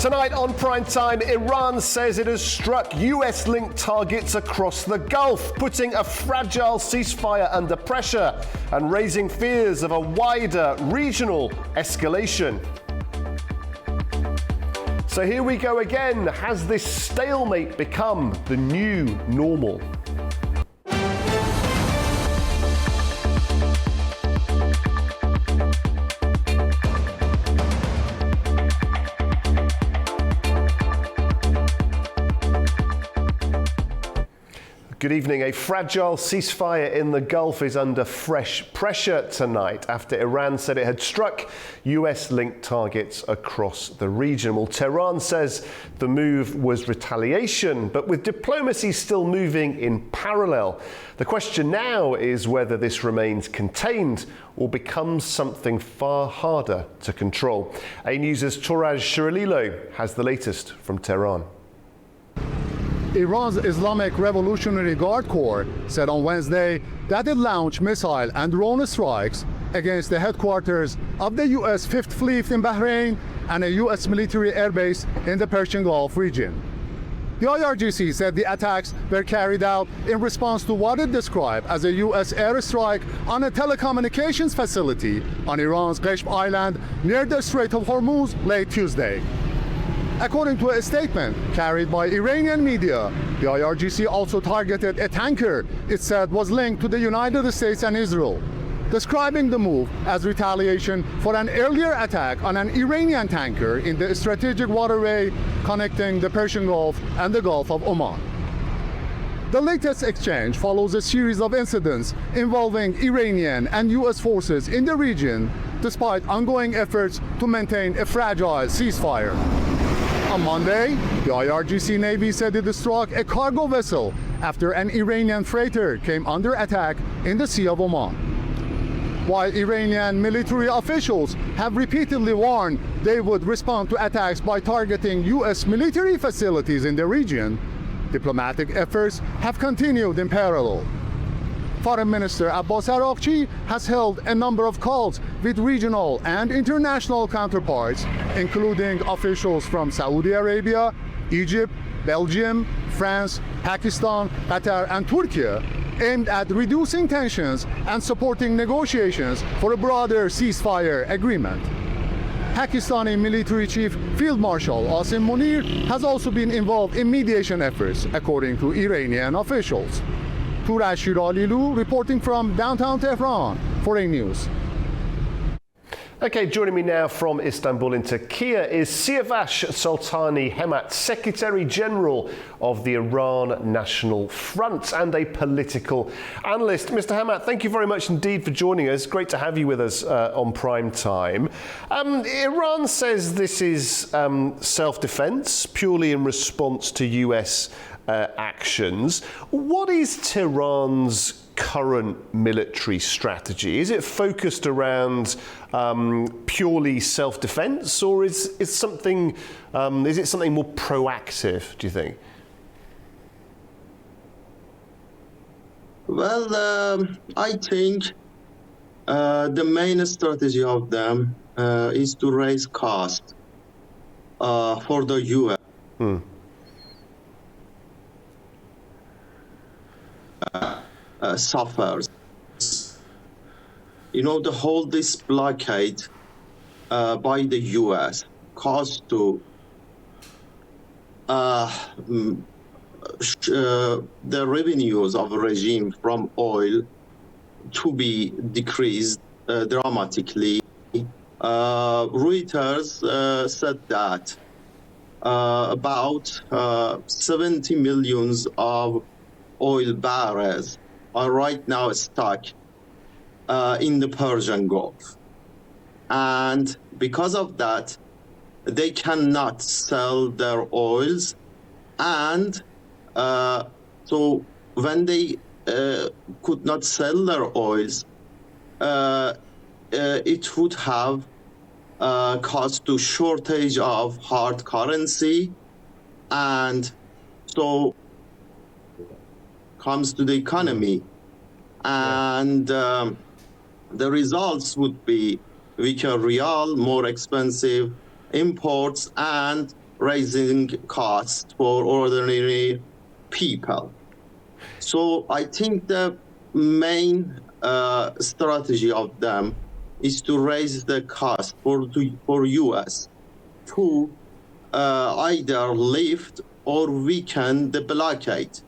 Tonight on Primetime, Iran says it has struck US-linked targets across the Gulf, putting a fragile ceasefire under pressure and raising fears of a wider regional escalation. So here we go again. Has this stalemate become the new normal? Good evening. A fragile ceasefire in the Gulf is under fresh pressure tonight after Iran said it had struck US-linked targets across the region. Well, Tehran says the move was retaliation, but with diplomacy still moving in parallel. The question now is whether this remains contained or becomes something far harder to control. A-News' Touraj Shirililo has the latest from Tehran. Iran's Islamic Revolutionary Guard Corps said on Wednesday that it launched missile and drone strikes against the headquarters of the U.S. Fifth Fleet in Bahrain and a U.S. military airbase in the Persian Gulf region. The IRGC said the attacks were carried out in response to what it described as a U.S. airstrike on a telecommunications facility on Iran's Qeshm Island near the Strait of Hormuz late Tuesday. According to a statement carried by Iranian media, the IRGC also targeted a tanker it said was linked to the United States and Israel, describing the move as retaliation for an earlier attack on an Iranian tanker in the strategic waterway connecting the Persian Gulf and the Gulf of Oman. The latest exchange follows a series of incidents involving Iranian and U.S. forces in the region, despite ongoing efforts to maintain a fragile ceasefire. On Monday, the IRGC Navy said it struck a cargo vessel after an Iranian freighter came under attack in the Sea of Oman. While Iranian military officials have repeatedly warned they would respond to attacks by targeting U.S. military facilities in the region, diplomatic efforts have continued in parallel. Foreign Minister Abbas Araghchi has held a number of calls with regional and international counterparts, including officials from Saudi Arabia, Egypt, Belgium, France, Pakistan, Qatar, and Turkey, aimed at reducing tensions and supporting negotiations for a broader ceasefire agreement. Pakistani military chief Field Marshal Asim Munir has also been involved in mediation efforts, according to Iranian officials. Touraj Shirililo reporting from downtown Tehran for A-News. Okay, joining me now from Istanbul in Turkey is Siavash Sultani Hemat, Secretary General of the Iran National Front and a political analyst. Mr. Hemat, thank you very much indeed for joining us. Great to have you with us on Prime Time. Iran says this is self-defense, purely in response to US actions. What is Tehran's current military strategy? Is it focused around purely self-defense, or is it something more proactive, do you think? Well, I think the main strategy of them is to raise cost for the U.S. Suffers. You know, the whole this blockade by the U.S. caused to the revenues of the regime from oil to be decreased dramatically. Reuters said that about 70 millions of oil barrels are right now stuck in the Persian Gulf. And because of that, they cannot sell their oils. And so when they could not sell their oils, it would have caused to shortage of hard currency. And so comes to the economy, and the results would be weaker real, more expensive imports, and raising costs for ordinary people. So I think the main strategy of them is to raise the cost for US to either lift or weaken the blockade,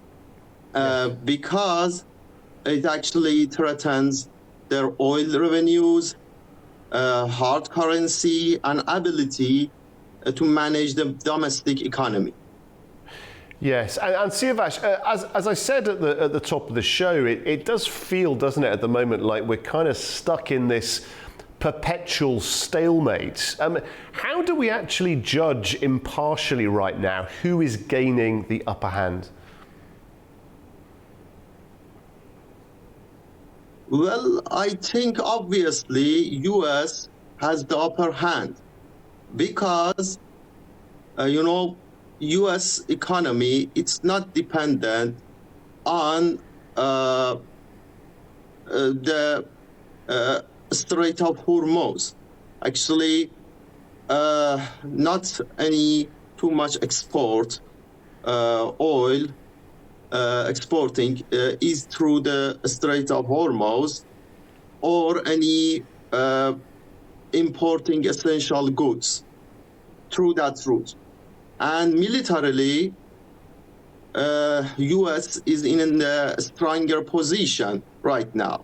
because it actually threatens their oil revenues, hard currency, and ability to manage the domestic economy. Yes, and Siavash, as I said at the top of the show, it does feel, doesn't it, at the moment, like we're kind of stuck in this perpetual stalemate. How do we actually judge impartially right now who is gaining the upper hand? Well, I think obviously US has the upper hand because, US economy, it's not dependent on the Strait of Hormuz. Actually, not any too much export, oil exporting is through the Strait of Hormuz, or any importing essential goods through that route. And militarily, US is in a stronger position right now.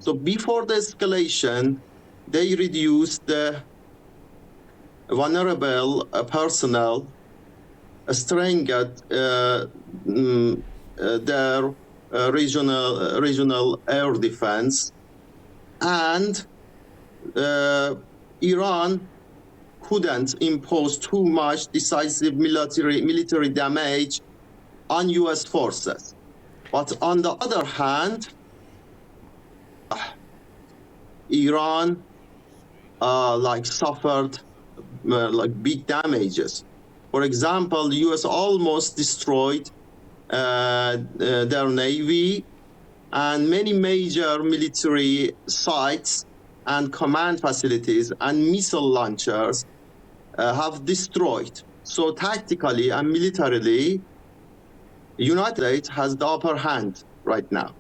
So before the escalation, they reduced the vulnerable personnel, strengthened their regional air defense, and Iran couldn't impose too much decisive military damage on US forces. But on the other hand, Iran suffered big damages. For example, the US almost destroyed their navy, and many major military sites and command facilities and missile launchers have destroyed. So tactically and militarily, United States has the upper hand right now.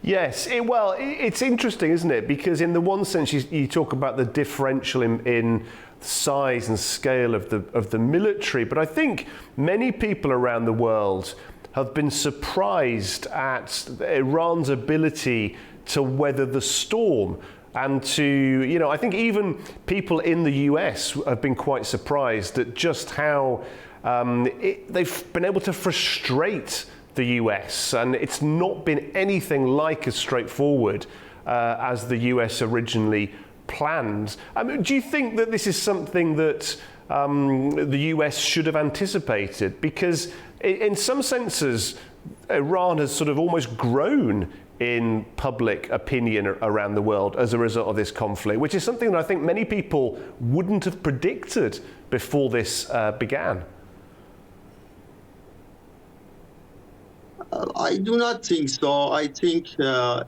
Yes, it's interesting, isn't it? Because in the one sense, you talk about the differential in size and scale of the military, but I think many people around the world have been surprised at Iran's ability to weather the storm. And to, I think even people in the US have been quite surprised at just how they've been able to frustrate the US. And it's not been anything like as straightforward as the US originally planned. Do you think that this is something that the US should have anticipated? Because in some senses, Iran has sort of almost grown in public opinion around the world as a result of this conflict, which is something that I think many people wouldn't have predicted before this began. I do not think so. I think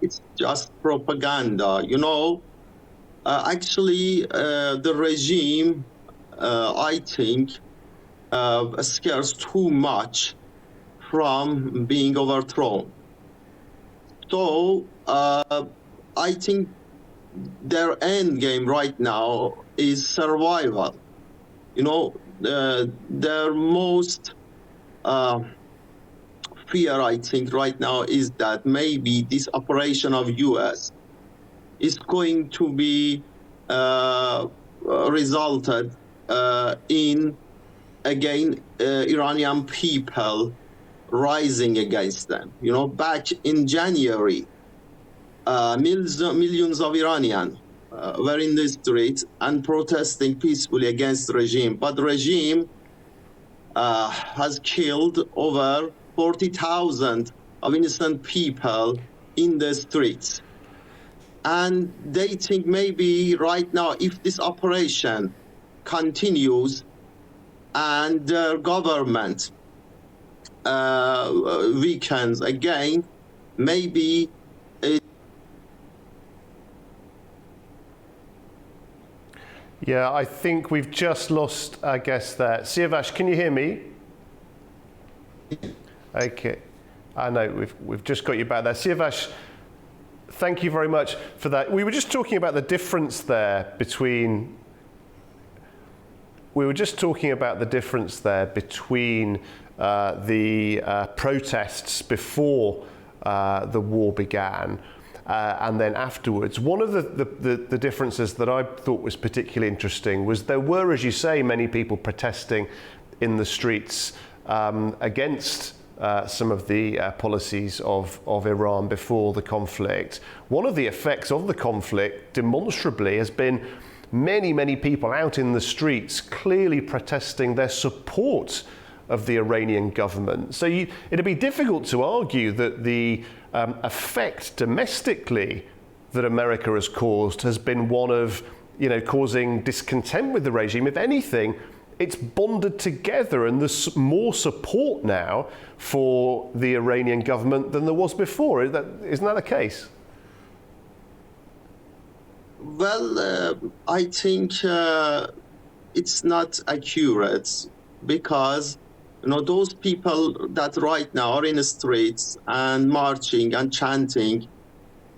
it's just propaganda. Actually, the regime, I think, scares too much from being overthrown. So I think their end game right now is survival. Their most fear, I think, right now is that maybe this operation of US is going to be resulted in, again, Iranian people rising against them. Back in January, millions of Iranians were in the streets and protesting peacefully against the regime. But the regime has killed over 40,000 of innocent people in the streets. And they think maybe right now, if this operation continues and their government weakens again, maybe Yeah, I think we've just lost our guest there. Siavash, can you hear me? Okay, I know we've just got you back there. Siavash, thank you very much for that. We were just talking about the difference there between the protests before the war began and then afterwards. One of the differences that I thought was particularly interesting was there were, as you say, many people protesting in the streets against some of the policies of Iran before the conflict. One of the effects of the conflict, demonstrably, has been many people out in the streets clearly protesting their support of the Iranian government. So it'd be difficult to argue that the effect domestically that America has caused has been one of, causing discontent with the regime. If anything, it's bonded together, and there's more support now for the Iranian government than there was before. Isn't that the case? Well, I think it's not accurate because those people that right now are in the streets and marching and chanting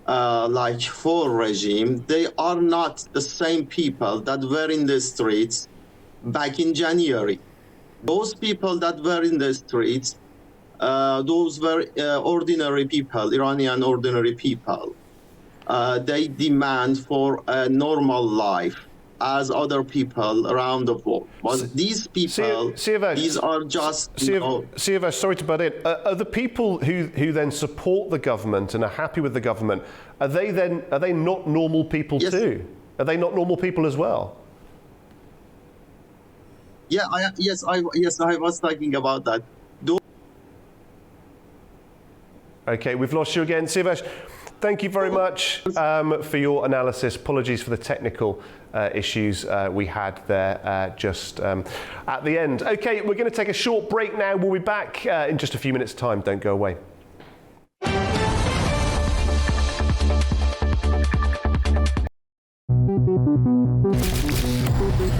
like for regime, they are not the same people that were in the streets back in January. Those people that were in the streets, those were ordinary people, Iranian ordinary people. They demand for a normal life as other people around the world. But these people, these are just... Siavash, sorry to butt in. Are the people who then support the government and are happy with the government, are they not normal people too? Are they not normal people as well? Yeah, I was talking about that. Okay, we've lost you again. Siavash, thank you very much for your analysis. Apologies for the technical issues we had there just at the end. Okay, we're going to take a short break now. We'll be back in just a few minutes' time. Don't go away.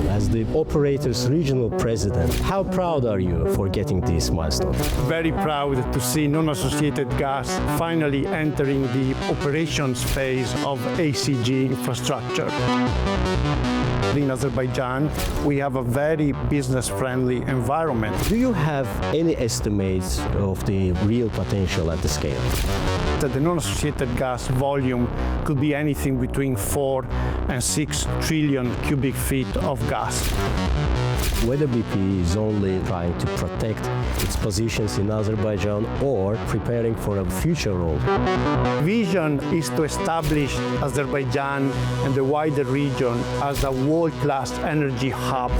As the operator's regional president, how proud are you for getting this milestone? Very proud to see non-associated gas finally entering the operations phase of ACG infrastructure. In Azerbaijan, we have a very business-friendly environment. Do you have any estimates of the real potential at the scale? The non-associated gas volume could be anything between 4 and 6 trillion cubic feet of gas. Whether BP is only trying to protect its positions in Azerbaijan or preparing for a future role. Vision is to establish Azerbaijan and the wider region as a world-class energy hub.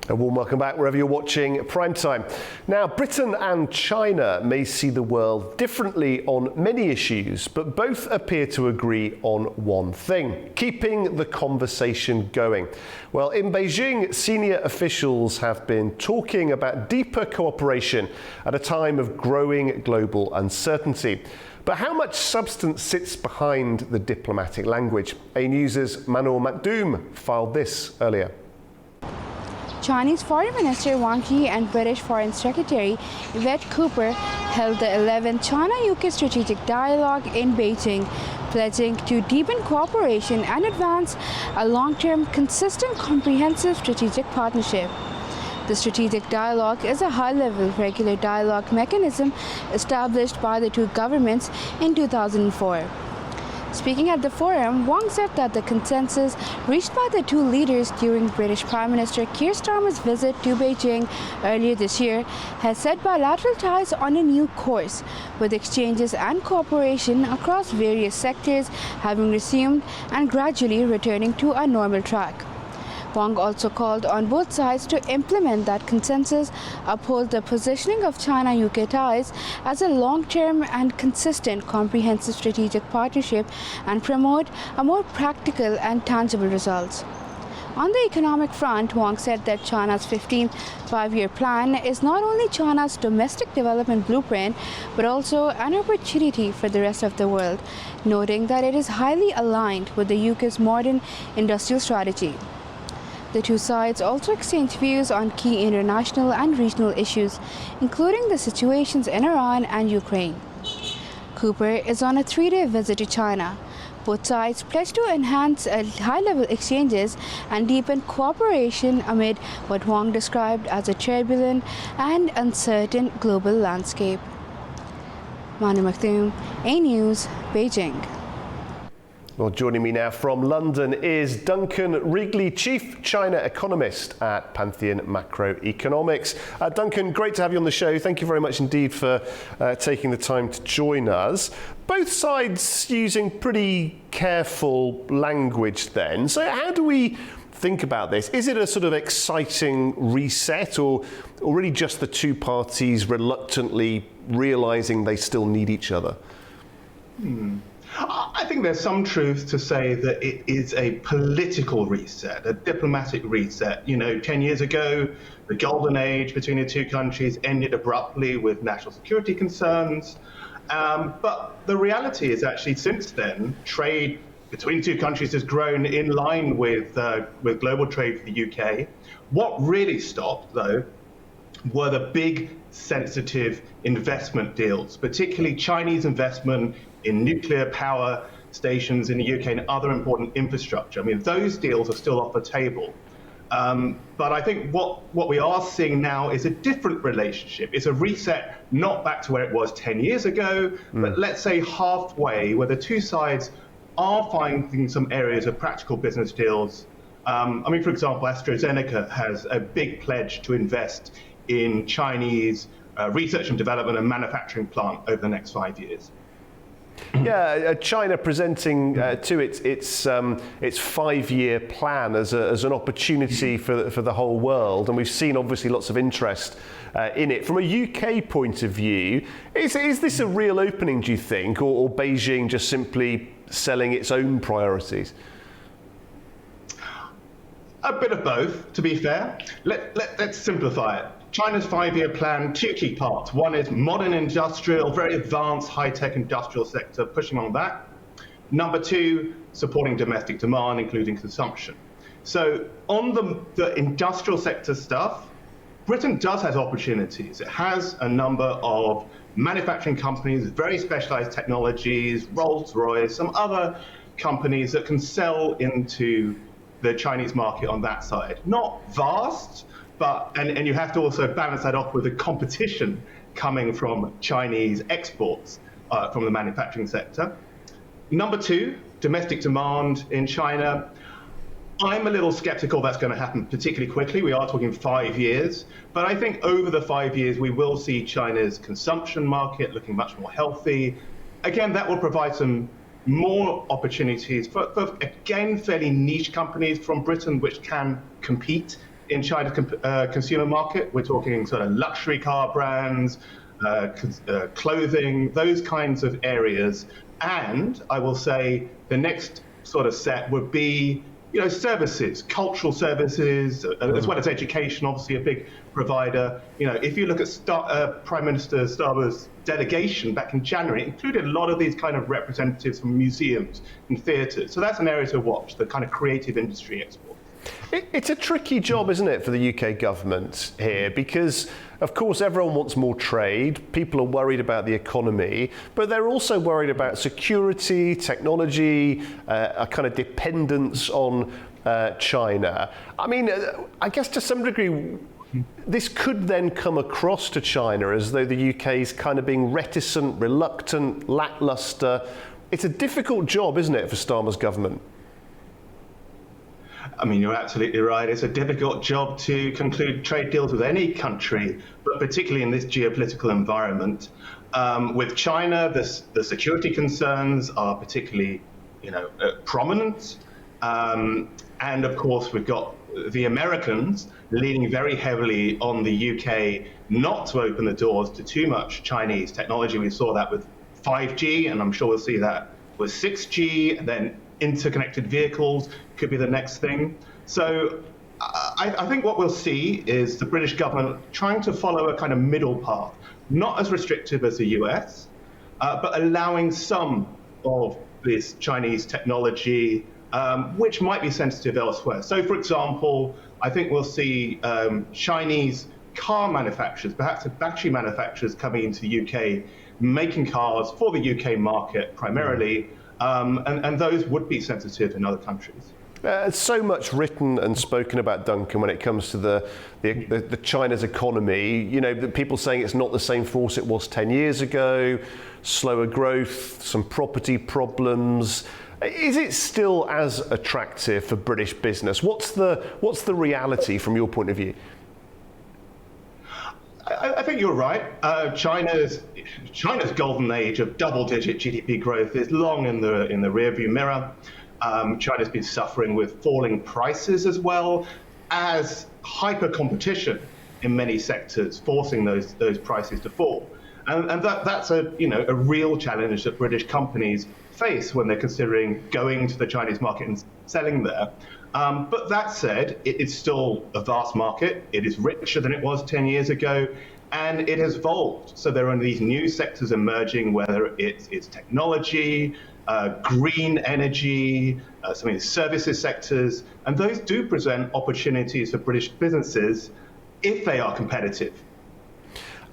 A warm welcome back wherever you're watching Primetime. Now, Britain and China may see the world differently on many issues, but both appear to agree on one thing: keeping the conversation going. Well, in Beijing, senior officials have been talking about deeper cooperation at a time of growing global uncertainty. But how much substance sits behind the diplomatic language? A News's Manor Makdoum filed this earlier. Chinese Foreign Minister Wang Yi and British Foreign Secretary Yvette Cooper held the 11th China-UK Strategic Dialogue in Beijing, pledging to deepen cooperation and advance a long-term, consistent, comprehensive strategic partnership. The Strategic Dialogue is a high-level regular dialogue mechanism established by the two governments in 2004. Speaking at the forum, Wang said that the consensus reached by the two leaders during British Prime Minister Keir Starmer's visit to Beijing earlier this year has set bilateral ties on a new course, with exchanges and cooperation across various sectors having resumed and gradually returning to a normal track. Wang also called on both sides to implement that consensus, uphold the positioning of China-UK ties as a long-term and consistent comprehensive strategic partnership, and promote a more practical and tangible results. On the economic front, Wang said that China's 15th five-year plan is not only China's domestic development blueprint, but also an opportunity for the rest of the world, noting that it is highly aligned with the UK's modern industrial strategy. The two sides also exchanged views on key international and regional issues, including the situations in Iran and Ukraine. Cooper is on a 3-day visit to China. Both sides pledged to enhance high-level exchanges and deepen cooperation amid what Wang described as a turbulent and uncertain global landscape. Manu Maktoum, A News, Beijing. Well, joining me now from London is Duncan Wrigley, Chief China Economist at Pantheon Macroeconomics. Duncan, great to have you on the show. Thank you very much indeed for taking the time to join us. Both sides using pretty careful language then. So how do we think about this? Is it a sort of exciting reset or really just the two parties reluctantly realising they still need each other? I think there's some truth to say that it is a political reset, a diplomatic reset. 10 years ago, the golden age between the two countries ended abruptly with national security concerns. But the reality is actually since then, trade between two countries has grown in line with global trade for the UK. What really stopped, though, were the big sensitive investment deals, particularly Chinese investment in nuclear power stations in the UK and other important infrastructure. I mean, those deals are still off the table. But I think what we are seeing now is a different relationship. It's a reset, not back to where it was 10 years ago, but let's say halfway, where the two sides are finding some areas of practical business deals. For example, AstraZeneca has a big pledge to invest in Chinese research and development and manufacturing plant over the next 5 years. Yeah, China presenting to its 5-year plan as an opportunity for the whole world, and we've seen obviously lots of interest in it. From a UK point of view, is this a real opening, do you think, or Beijing just simply selling its own priorities? A bit of both, to be fair. Let's simplify it. China's 5-year plan, two key parts. One is modern industrial, very advanced high-tech industrial sector, pushing on that. Number two, supporting domestic demand, including consumption. So on the industrial sector stuff, Britain does have opportunities. It has a number of manufacturing companies, very specialized technologies, Rolls-Royce, some other companies that can sell into the Chinese market on that side. Not vast, but and you have to also balance that off with the competition coming from Chinese exports from the manufacturing sector. Number two, domestic demand in China. I'm a little skeptical that's going to happen particularly quickly. We are talking 5 years, but I think over the 5 years we will see China's consumption market looking much more healthy. Again, that will provide some more opportunities for again, fairly niche companies from Britain which can compete in China's consumer market. We're talking sort of luxury car brands, clothing, those kinds of areas. And I will say the next sort of set would be, services, cultural services, as well as education, obviously a big provider. If you look at Prime Minister Starmer's delegation back in January, it included a lot of these kind of representatives from museums and theatres. So that's an area to watch, the kind of creative industry export. It's a tricky job, isn't it, for the UK government here? Because, of course, everyone wants more trade. People are worried about the economy, but they're also worried about security, technology, a kind of dependence on China. I mean, I guess to some degree, this could then come across to China as though the UK is kind of being reticent, reluctant, lackluster. It's a difficult job, isn't it, for Starmer's government? I mean, you're absolutely right. It's a difficult job to conclude trade deals with any country, but particularly in this geopolitical environment. With China, the security concerns are particularly, prominent. And of course, we've got the Americans leaning very heavily on the UK not to open the doors to too much Chinese technology. We saw that with 5G, and I'm sure we'll see that with 6G, and then interconnected vehicles could be the next thing. So I think what we'll see is the British government trying to follow a kind of middle path, not as restrictive as the US, but allowing some of this Chinese technology, which might be sensitive elsewhere. So, for example, I think we'll see Chinese car manufacturers, perhaps battery manufacturers coming into the UK, making cars for the UK market primarily, and those would be sensitive in other countries. So much written and spoken about, Duncan, when it comes to the China's economy. You know, people saying it's not the same force it was 10 years ago, slower growth, some property problems. Is it still as attractive for British business? What's the reality from your point of view? I think you're right. China's golden age of double-digit GDP growth is long in the rearview mirror. China's been suffering with falling prices as well as hyper competition in many sectors, forcing those prices to fall. And that's a real challenge that British companies face when they're considering going to the Chinese market and selling there. But that said, it is still a vast market. It is richer than it was 10 years ago, and it has evolved. So there are these new sectors emerging, whether it's technology, green energy, some of the services sectors, and those do present opportunities for British businesses if they are competitive.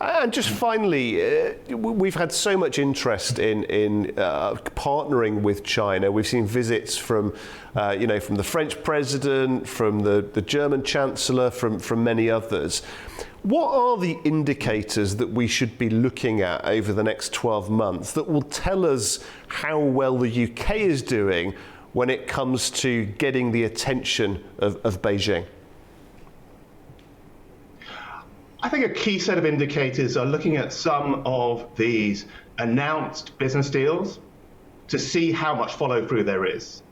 And just finally, we've had so much interest in partnering with China. We've seen visits from the French president, from the German chancellor, from many others. What are the indicators that we should be looking at over the next 12 months that will tell us how well the UK is doing when it comes to getting the attention of Beijing? I think a key set of indicators are looking at some of these announced business deals to see how much follow-through there is.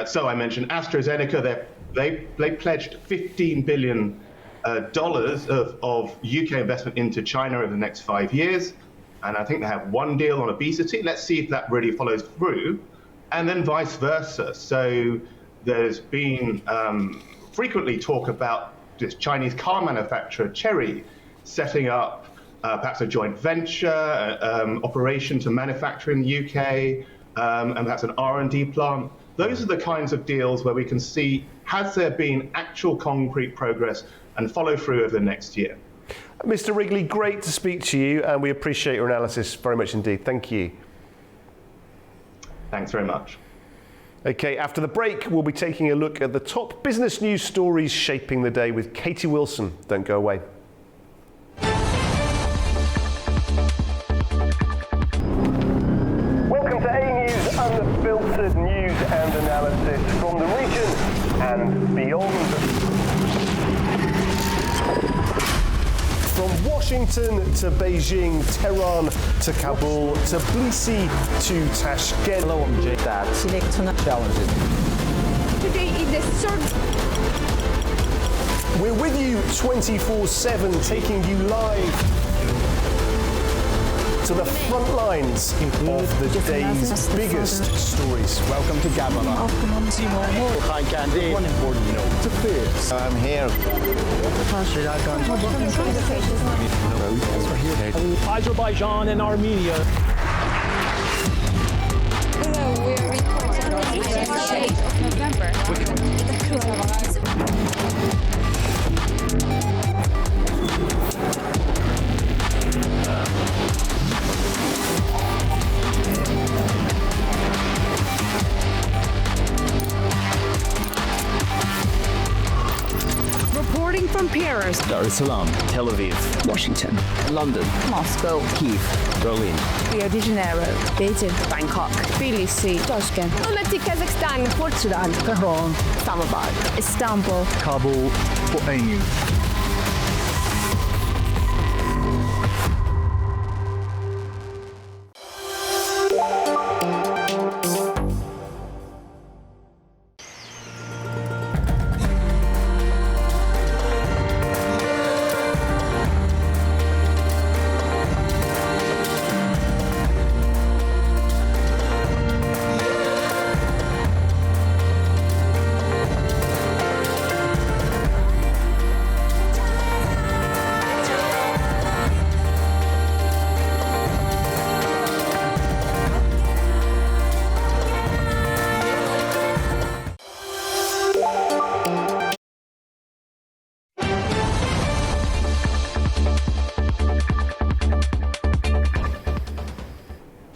So I mentioned AstraZeneca, they pledged $15 billion of UK investment into China over the next 5 years. And I think they have one deal on obesity. Let's see if that really follows through. And then vice versa. So there's been frequently talk about this Chinese car manufacturer, Chery, setting up perhaps a joint venture operation to manufacture in the UK, and perhaps an R&D plant. Those are the kinds of deals where we can see, has there been actual concrete progress and follow through over the next year. Mr. Wrigley, great to speak to you, and we appreciate your analysis very much indeed. Thank you. Thanks very much. Okay, after the break, we'll be taking a look at the top business news stories shaping the day with Katie Wilson. Don't go away. Welcome to A News, unfiltered news and analysis from the region and beyond. From Washington to Beijing, Tehran to Kabul, to Tbilisi to Tashkent. Hello, I'm Jay. That's challenging. Today is the third. We're with you 24/7, taking you live to the front lines of the day's biggest stories. Welcome to Gabala. Hi, Candy. One important note. To fix. I'm here. Azerbaijan and Armenia. Hello, we are recording the 8th of November. Reporting from Paris, Dar es Salaam, Tel Aviv, Washington, London, Moscow, Kyiv, Berlin, Rio de Janeiro, Beijing, Bangkok, Tbilisi, Tashkent, Almaty, Kazakhstan, Port Sudan, Tehran, Islamabad, Istanbul, Kabul, for A News.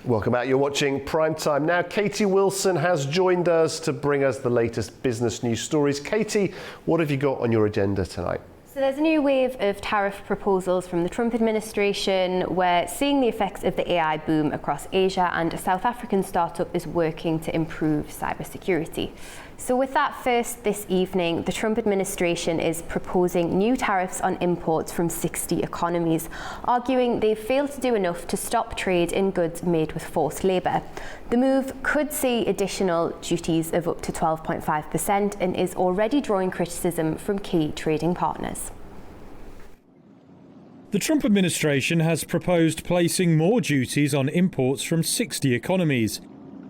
Welcome back. You're watching Primetime. Now, Katie Wilson has joined us to bring us the latest business news stories. Katie, what have you got on your agenda tonight? So there's a new wave of tariff proposals from the Trump administration. We're seeing the effects of the AI boom across Asia, and a South African startup is working to improve cybersecurity. So with that, first this evening, the Trump administration is proposing new tariffs on imports from 60 economies, arguing they've failed to do enough to stop trade in goods made with forced labour. The move could see additional duties of up to 12.5% and is already drawing criticism from key trading partners. The Trump administration has proposed placing more duties on imports from 60 economies.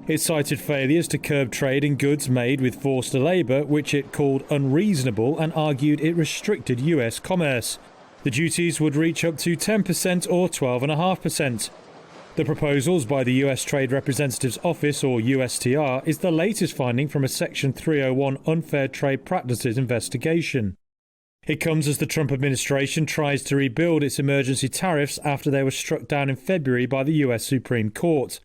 It cited failures to curb trade in goods made with forced labour, which it called unreasonable, and argued it restricted US commerce. The duties would reach up to 10% or 12.5%. The proposals by the US Trade Representative's Office, or USTR, is the latest finding from a Section 301 unfair trade practices investigation. It comes as the Trump administration tries to rebuild its emergency tariffs after they were struck down in February by the US Supreme Court.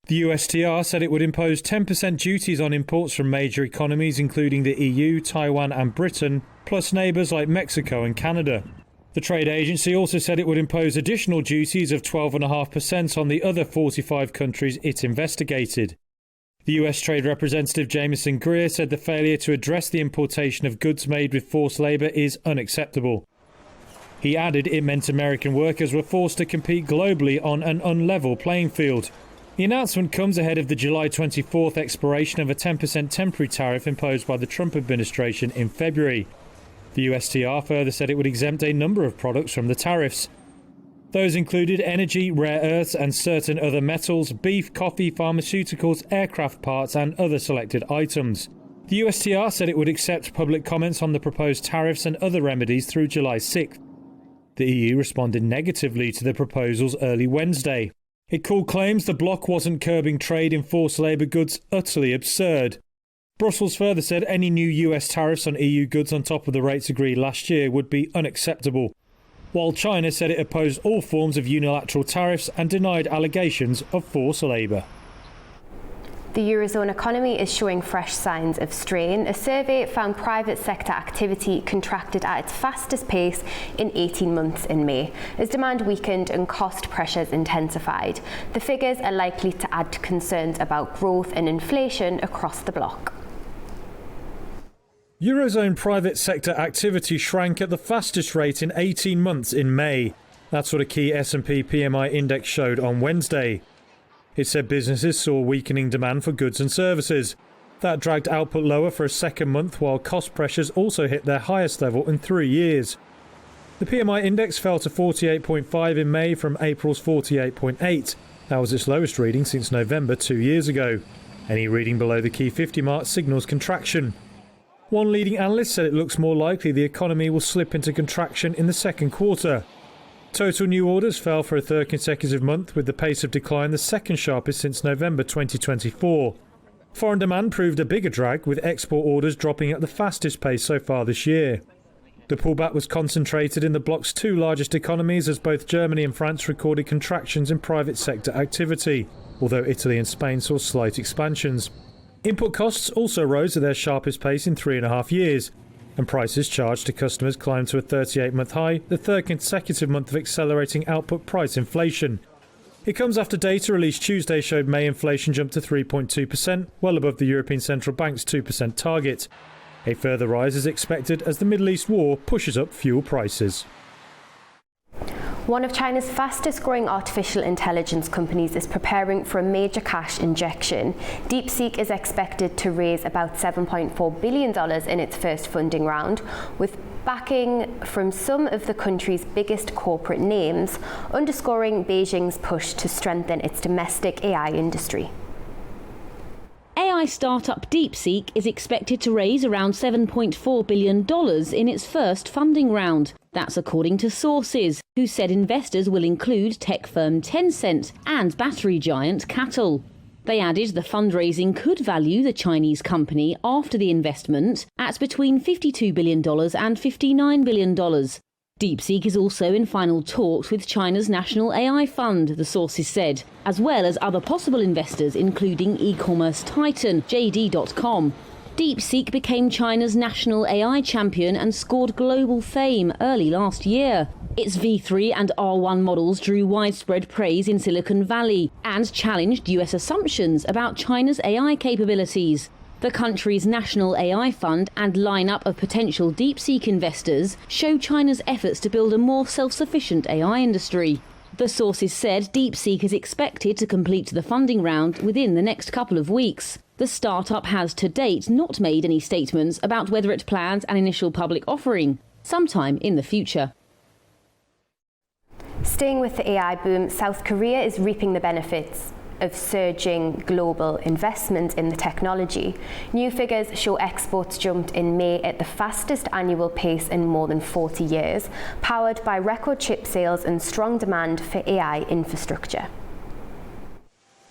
The USTR said it would impose 10% duties on imports from major economies including the EU, Taiwan and Britain, plus neighbours like Mexico and Canada. The trade agency also said it would impose additional duties of 12.5% on the other 45 countries it investigated. The US Trade Representative Jamieson Greer said the failure to address the importation of goods made with forced labour is unacceptable. He added it meant American workers were forced to compete globally on an unlevel playing field. The announcement comes ahead of the July 24th expiration of a 10% temporary tariff imposed by the Trump administration in February. The USTR further said it would exempt a number of products from the tariffs. Those included energy, rare earths and certain other metals, beef, coffee, pharmaceuticals, aircraft parts and other selected items. The USTR said it would accept public comments on the proposed tariffs and other remedies through July 6th. The EU responded negatively to the proposals early Wednesday. It called claims the bloc wasn't curbing trade in forced labour goods utterly absurd. Brussels further said any new US tariffs on EU goods on top of the rates agreed last year would be unacceptable, while China said it opposed all forms of unilateral tariffs and denied allegations of forced labour. The Eurozone economy is showing fresh signs of strain. A survey found private sector activity contracted at its fastest pace in 18 months in May, as demand weakened and cost pressures intensified. The figures are likely to add to concerns about growth and inflation across the bloc. Eurozone private sector activity shrank at the fastest rate in 18 months in May. That's what a key S&P PMI index showed on Wednesday. It said businesses saw weakening demand for goods and services. That dragged output lower for a second month, while cost pressures also hit their highest level in 3 years. The PMI index fell to 48.5 in May from April's 48.8. That was its lowest reading since November 2 years ago. Any reading below the key 50 mark signals contraction. One leading analyst said it looks more likely the economy will slip into contraction in the second quarter. Total new orders fell for a third consecutive month, with the pace of decline the second sharpest since November 2024. Foreign demand proved a bigger drag, with export orders dropping at the fastest pace so far this year. The pullback was concentrated in the bloc's two largest economies, as both Germany and France recorded contractions in private sector activity, although Italy and Spain saw slight expansions. Input costs also rose at their sharpest pace in 3.5 years, and prices charged to customers climbed to a 38-month high, the third consecutive month of accelerating output price inflation. It comes after data released Tuesday showed May inflation jumped to 3.2%, well above the European Central Bank's 2% target. A further rise is expected as the Middle East war pushes up fuel prices. One of China's fastest growing artificial intelligence companies is preparing for a major cash injection. DeepSeek is expected to raise about $7.4 billion in its first funding round, with backing from some of the country's biggest corporate names, underscoring Beijing's push to strengthen its domestic AI industry. AI startup DeepSeek is expected to raise around $7.4 billion in its first funding round. That's according to sources, who said investors will include tech firm Tencent and battery giant CATL. They added the fundraising could value the Chinese company after the investment at between $52 billion and $59 billion. DeepSeek is also in final talks with China's National AI Fund, the sources said, as well as other possible investors, including e-commerce titan JD.com. DeepSeek became China's national AI champion and scored global fame early last year. Its V3 and R1 models drew widespread praise in Silicon Valley and challenged US assumptions about China's AI capabilities. The country's National AI Fund and lineup of potential DeepSeek investors show China's efforts to build a more self-sufficient AI industry. The sources said DeepSeek is expected to complete the funding round within the next couple of weeks. The startup has to date not made any statements about whether it plans an initial public offering sometime in the future. Staying with the AI boom, South Korea is reaping the benefits of surging global investment in the technology. New figures show exports jumped in May at the fastest annual pace in more than 40 years, powered by record chip sales and strong demand for AI infrastructure.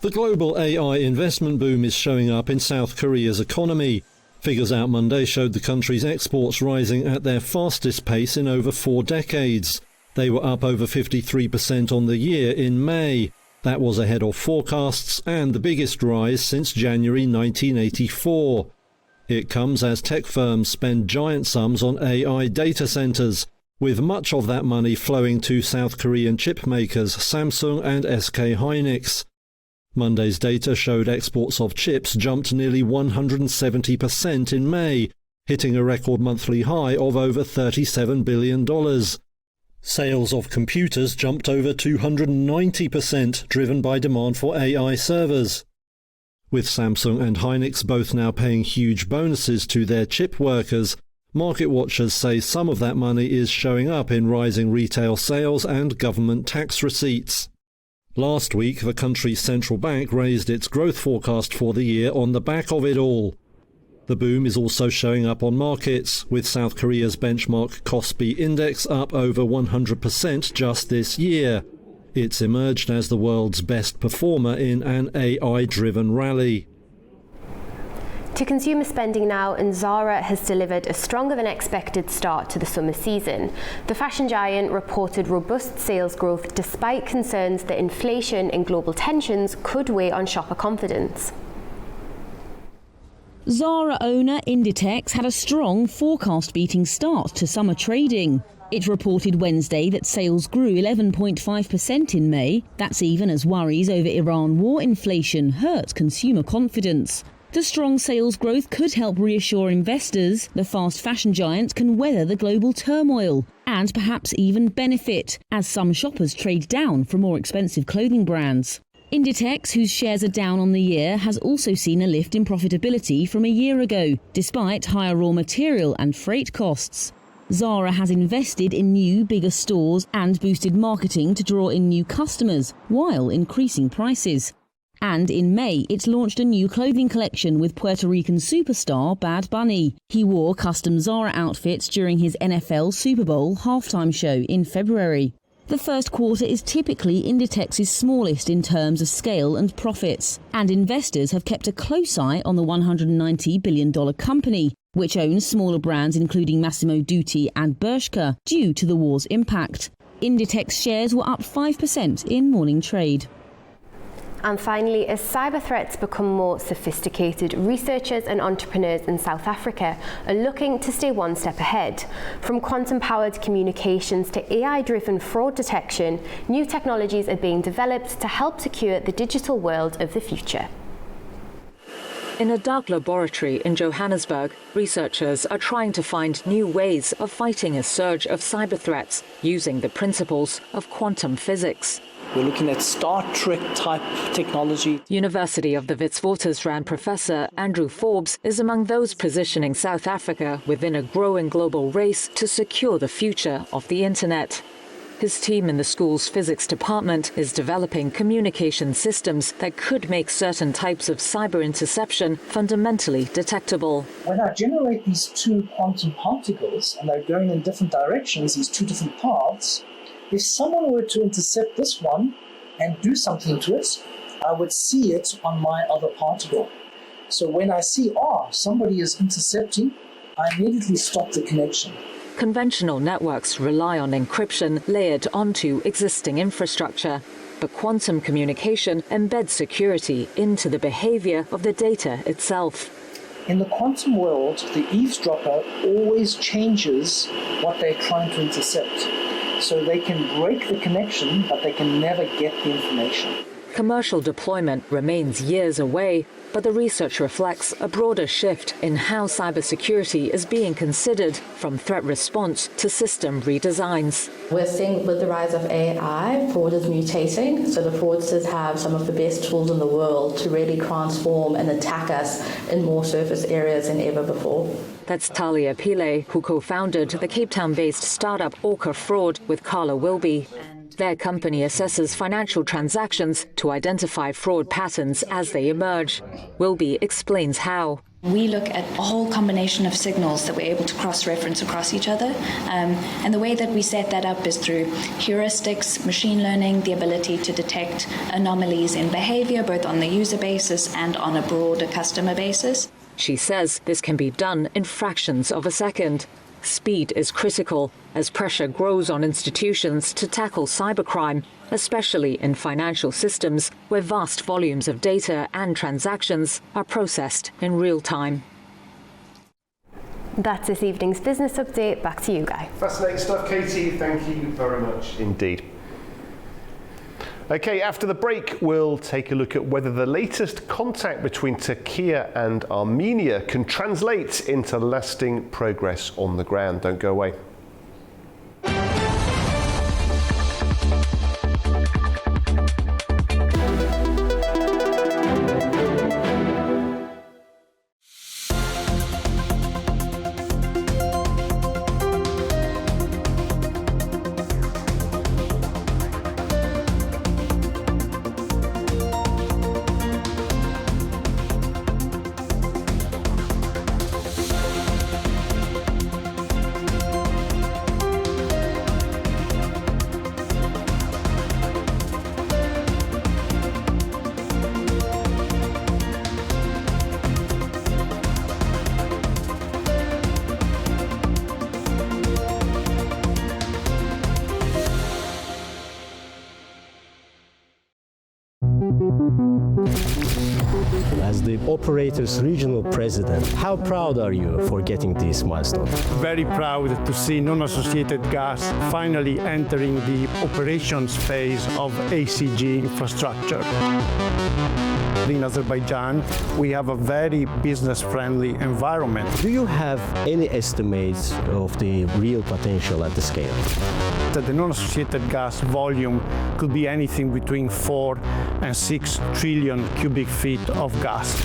The global AI investment boom is showing up in South Korea's economy. Figures out Monday showed the country's exports rising at their fastest pace in over 4 decades. They were up over 53% on the year in May. That was ahead of forecasts and the biggest rise since January 1984. It comes as tech firms spend giant sums on AI data centers, with much of that money flowing to South Korean chip makers Samsung and SK Hynix. Monday's data showed exports of chips jumped nearly 170% in May, hitting a record monthly high of over $37 billion. Sales of computers jumped over 290%, driven by demand for AI servers. With Samsung and Hynix both now paying huge bonuses to their chip workers, market watchers say some of that money is showing up in rising retail sales and government tax receipts. Last week, the country's central bank raised its growth forecast for the year on the back of it all. The boom is also showing up on markets, with South Korea's benchmark Kospi index up over 100% just this year. It's emerged as the world's best performer in an AI-driven rally. To consumer spending now, and Zara has delivered a stronger than expected start to the summer season. The fashion giant reported robust sales growth despite concerns that inflation and global tensions could weigh on shopper confidence. Zara owner Inditex had a strong forecast-beating start to summer trading. It reported Wednesday that sales grew 11.5% in May. That's even as worries over Iran war inflation hurt consumer confidence. The strong sales growth could help reassure investors the fast fashion giant can weather the global turmoil and perhaps even benefit as some shoppers trade down from more expensive clothing brands. Inditex, whose shares are down on the year, has also seen a lift in profitability from a year ago, despite higher raw material and freight costs. Zara has invested in new, bigger stores and boosted marketing to draw in new customers while increasing prices. And in May, it launched a new clothing collection with Puerto Rican superstar Bad Bunny. He wore custom Zara outfits during his NFL Super Bowl halftime show in February. The first quarter is typically Inditex's smallest in terms of scale and profits, and investors have kept a close eye on the $190 billion company, which owns smaller brands including Massimo Dutti and Bershka, due to the war's impact. Inditex shares were up 5% in morning trade. And finally, as cyber threats become more sophisticated, researchers and entrepreneurs in South Africa are looking to stay one step ahead. From quantum-powered communications to AI-driven fraud detection, new technologies are being developed to help secure the digital world of the future. In a dark laboratory in Johannesburg, researchers are trying to find new ways of fighting a surge of cyber threats using the principles of quantum physics. We're looking at Star Trek type technology. University of the Witwatersrand professor Andrew Forbes is among those positioning South Africa within a growing global race to secure the future of the internet. His team in the school's physics department is developing communication systems that could make certain types of cyber interception fundamentally detectable. When I generate these two quantum particles and they're going in different directions, these two different paths, if someone were to intercept this one and do something to it, I would see it on my other particle. So when I see, somebody is intercepting, I immediately stop the connection. Conventional networks rely on encryption layered onto existing infrastructure, but quantum communication embeds security into the behavior of the data itself. In the quantum world, the eavesdropper always changes what they're trying to intercept. So they can break the connection, but they can never get the information. Commercial deployment remains years away, but the research reflects a broader shift in how cybersecurity is being considered, from threat response to system redesigns. We're seeing with the rise of AI, fraud is mutating, so the fraudsters have some of the best tools in the world to really transform and attack us in more surface areas than ever before. That's Talia Pile, who co-founded the Cape Town-based startup Orca Fraud with Carla Wilby. Their company assesses financial transactions to identify fraud patterns as they emerge. Wilby explains how. We look at a whole combination of signals that we're able to cross-reference across each other. And the way that we set that up is through heuristics, machine learning, the ability to detect anomalies in behavior, both on the user basis and on a broader customer basis. She says this can be done in fractions of a second. Speed is critical as pressure grows on institutions to tackle cybercrime, especially in financial systems where vast volumes of data and transactions are processed in real time. That's this evening's business update. Back to you, Guy. Fascinating stuff, Katie. Thank you very much indeed. Okay, after the break, we'll take a look at whether the latest contact between Turkey and Armenia can translate into lasting progress on the ground. Don't go away. As the operator's regional president, how proud are you for getting this milestone? Very proud to see non-associated gas finally entering the operations phase of ACG infrastructure. In Azerbaijan, we have a very business-friendly environment. Do you have any estimates of the real potential at the scale? The non-associated gas volume could be anything between 4 and 6 trillion cubic feet of gas.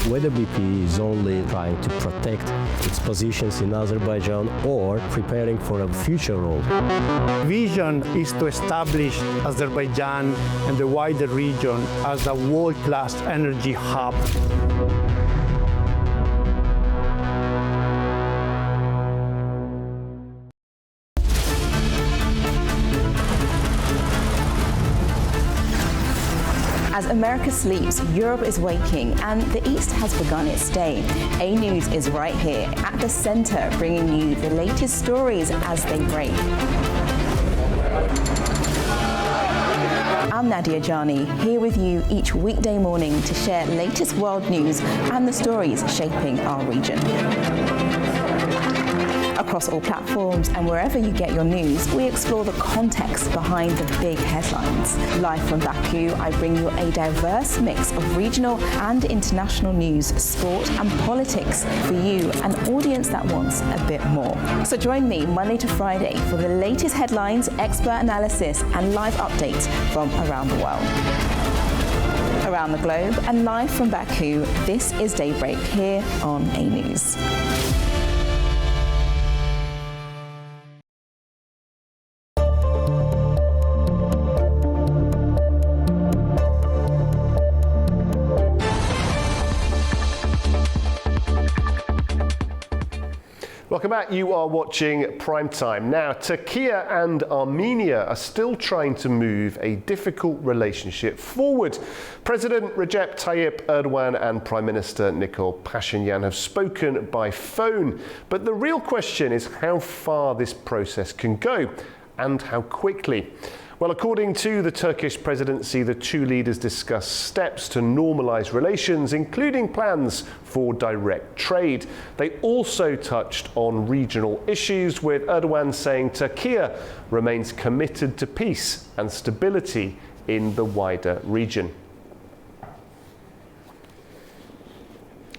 Whether BP is only trying to protect its positions in Azerbaijan or preparing for a future role. Vision is to establish Azerbaijan and the wider region as a world-class energy hub. As America sleeps, Europe is waking, and the East has begun its day. A News is right here at the center, bringing you the latest stories as they break. I'm Nadia Jani, here with you each weekday morning to share latest world news and the stories shaping our region. Across all platforms and wherever you get your news, we explore the context behind the big headlines. Live from Baku, I bring you a diverse mix of regional and international news, sport and politics for you, an audience that wants a bit more. So join me Monday to Friday for the latest headlines, expert analysis and live updates from around the world. Around the globe and live from Baku, this is Daybreak here on A News. welcome back. You are watching Primetime. Now, Turkey and Armenia are still trying to move a difficult relationship forward. President Recep Tayyip Erdogan and Prime Minister Nikol Pashinyan have spoken by phone. But the real question is how far this process can go and how quickly. Well, according to the Turkish presidency, the two leaders discussed steps to normalise relations, including plans for direct trade. They also touched on regional issues, with Erdogan saying Turkey remains committed to peace and stability in the wider region.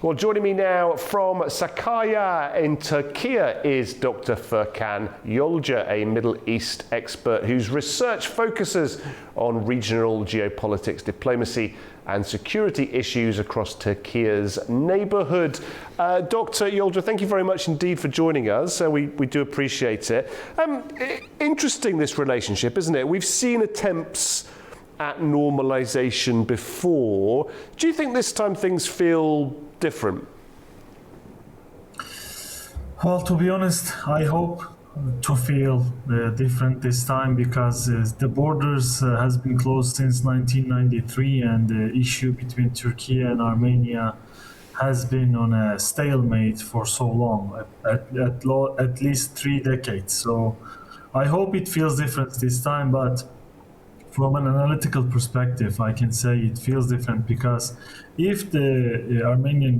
Well, joining me now from Sakarya in Turkey is Dr. Furkan Yolca, a Middle East expert whose research focuses on regional geopolitics, diplomacy and security issues across Turkey's neighbourhood. Dr. Yolca, thank you very much indeed for joining us. We do appreciate it. Interesting, this relationship, isn't it? We've seen attempts at normalisation before. Do you think this time things feel different? Well, to be honest, I hope to feel different this time, because the borders has been closed since 1993, and the issue between Turkey and Armenia has been on a stalemate for so long, at least 3 decades. So I hope it feels different this time, but from an analytical perspective, I can say it feels different, because if the Armenian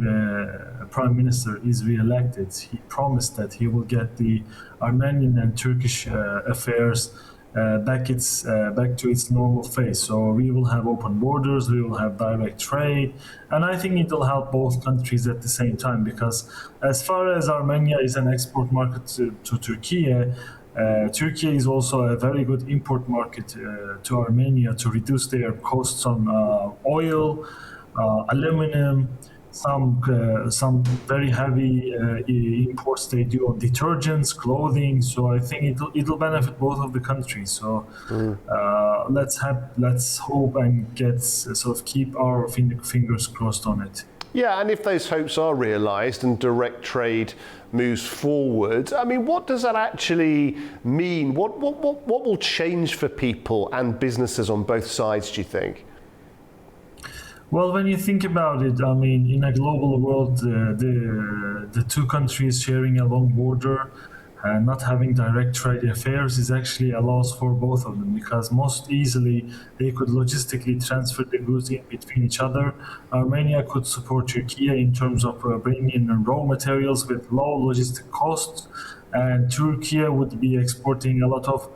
Prime Minister is re-elected, he promised that he will get the Armenian and Turkish affairs back to its normal phase. So we will have open borders, we will have direct trade, and I think it will help both countries at the same time, because as far as Armenia is an export market to Turkey, Turkey is also a very good import market to Armenia to reduce their costs on oil, aluminum, some very heavy imports they do on detergents, clothing. So I think it'll benefit both of the countries. So let's hope and keep our fingers crossed on it. Yeah, and if those hopes are realised and direct trade moves forward, I mean, what does that actually mean? What will change for people and businesses on both sides, do you think? Well, when you think about it, I mean, in a global world, the two countries sharing a long border and not having direct trade affairs is actually a loss for both of them, because most easily they could logistically transfer the goods in between each other. Armenia could support Turkey in terms of bringing in raw materials with low logistic costs, and Turkey would be exporting a lot of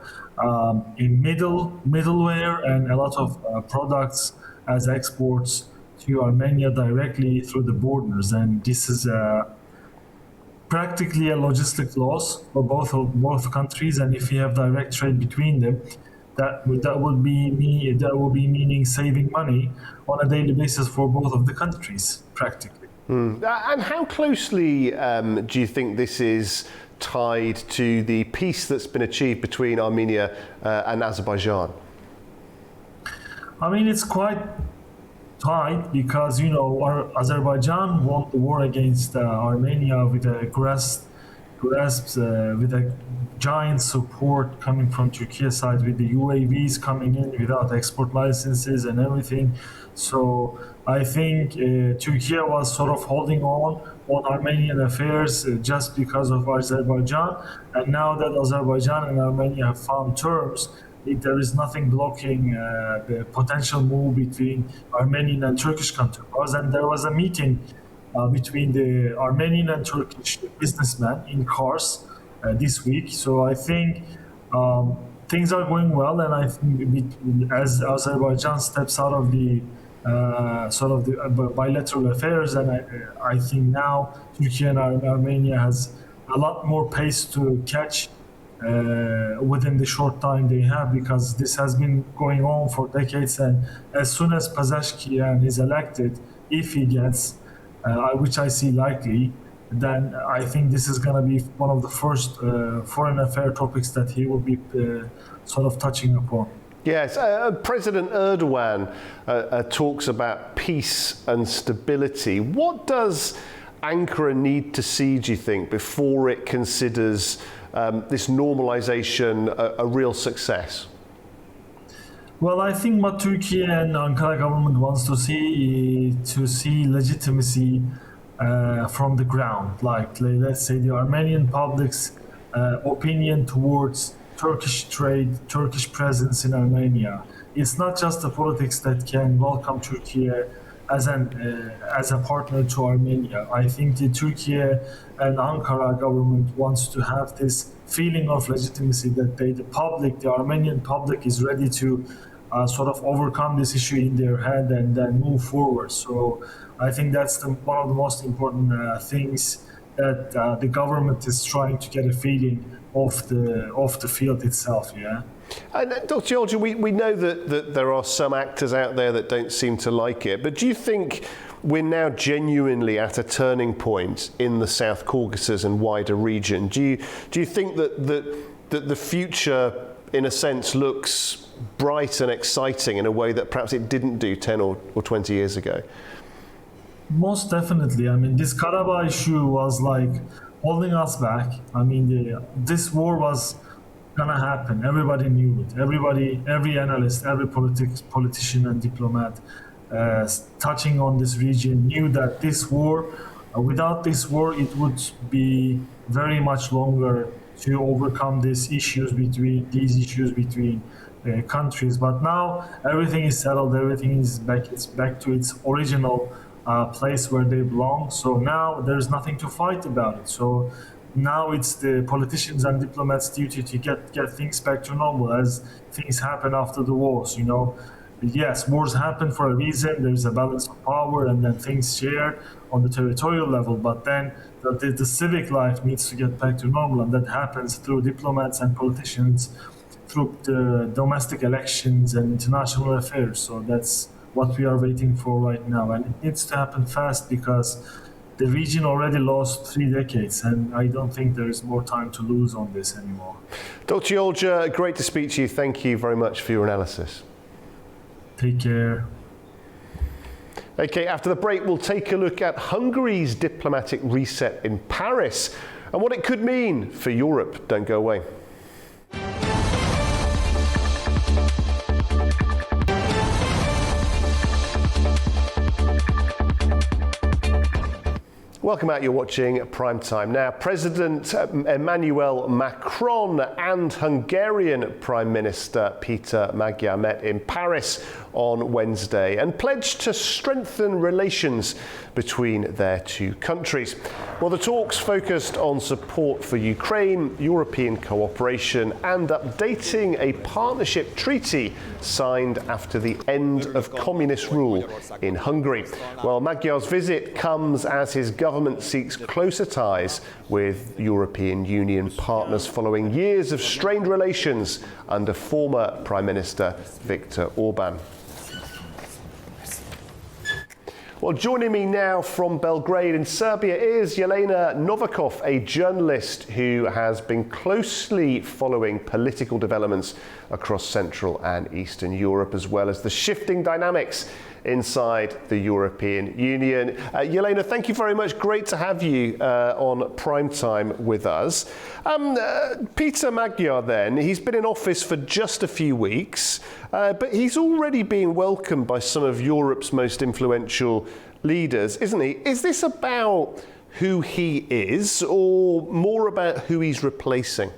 middleware and a lot of products as exports to Armenia directly through the borders, and this is practically a logistic loss for both countries. And if you have direct trade between them, that will be meaning saving money on a daily basis for both of the countries, practically. And how closely do you think this is tied to the peace that's been achieved between Armenia and Azerbaijan? I mean, it's quite tight, because Azerbaijan won the war against Armenia with a with a giant support coming from Turkey's side, with the UAVs coming in without export licenses and everything. So I think Turkey was sort of holding on Armenian affairs just because of Azerbaijan, and now that Azerbaijan and Armenia have found terms, there is nothing blocking the potential move between Armenian and Turkish counterparts. And there was a meeting between the Armenian and Turkish businessmen in Kars this week. So I think things are going well, and I think as Azerbaijan steps out of the bilateral affairs, and I think now Turkey and Armenia has a lot more pace to catch within the short time they have, because this has been going on for decades. And as soon as Pezeshkian is elected, if he gets, which I see likely, then I think this is going to be one of the first foreign affair topics that he will be sort of touching upon. Yes, President Erdogan talks about peace and stability. What does Ankara need to see, do you think, before it considers this normalisation a real success? Well, I think what Turkey and Ankara government wants to see legitimacy from the ground. Like, let's say, the Armenian public's opinion towards Turkish trade, Turkish presence in Armenia. It's not just the politics that can welcome Turkey as a partner to Armenia. I think the Turkey and Ankara government wants to have this feeling of legitimacy that the Armenian public is ready to sort of overcome this issue in their head and then move forward. So I think that's one of the most important things that the government is trying to get a feeling of the field itself. Yeah. And Dr. Georgia, we know that there are some actors out there that don't seem to like it, but do you think we're now genuinely at a turning point in the South Caucasus and wider region? Do you think that the future, in a sense, looks bright and exciting in a way that perhaps it didn't do 10 or 20 years ago? Most definitely. I mean, this Karabakh issue was like holding us back. I mean, this war was gonna happen. Everybody knew it. Every analyst, every politician and diplomat touching on this region knew that this war, without this war, it would be very much longer to overcome these issues between countries. But now everything is settled. Everything is back. It's back to its original place where they belong. So now there's nothing to fight about it. So now it's the politicians and diplomats' duty to get things back to normal as things happen after the wars. You know, yes, wars happen for a reason. There's a balance of power, and then things share on the territorial level. But then the civic life needs to get back to normal, and that happens through diplomats and politicians, through the domestic elections and international affairs. So that's what we are waiting for right now, and it needs to happen fast because the region already lost 3 decades, and I don't think there is more time to lose on this anymore. Dr. Georgia, great to speak to you. Thank you very much for your analysis. Take care. Okay, after the break, we'll take a look at Hungary's diplomatic reset in Paris and what it could mean for Europe. Don't go away. Welcome out, you're watching Primetime. Now, President Emmanuel Macron and Hungarian Prime Minister Peter Magyar met in Paris on Wednesday and pledged to strengthen relations between their two countries. Well, the talks focused on support for Ukraine, European cooperation, and updating a partnership treaty signed after the end of communist rule in Hungary. Well, Magyar's visit comes as his government seeks closer ties with European Union partners following years of strained relations under former Prime Minister Viktor Orban. Well, joining me now from Belgrade in Serbia is Jelena Novakov, a journalist who has been closely following political developments across Central and Eastern Europe, as well as the shifting dynamics inside the European Union. Jelena, thank you very much. Great to have you on Primetime with us. Peter Magyar then, he's been in office for just a few weeks, but he's already been welcomed by some of Europe's most influential leaders, isn't he? Is this about who he is or more about who he's replacing?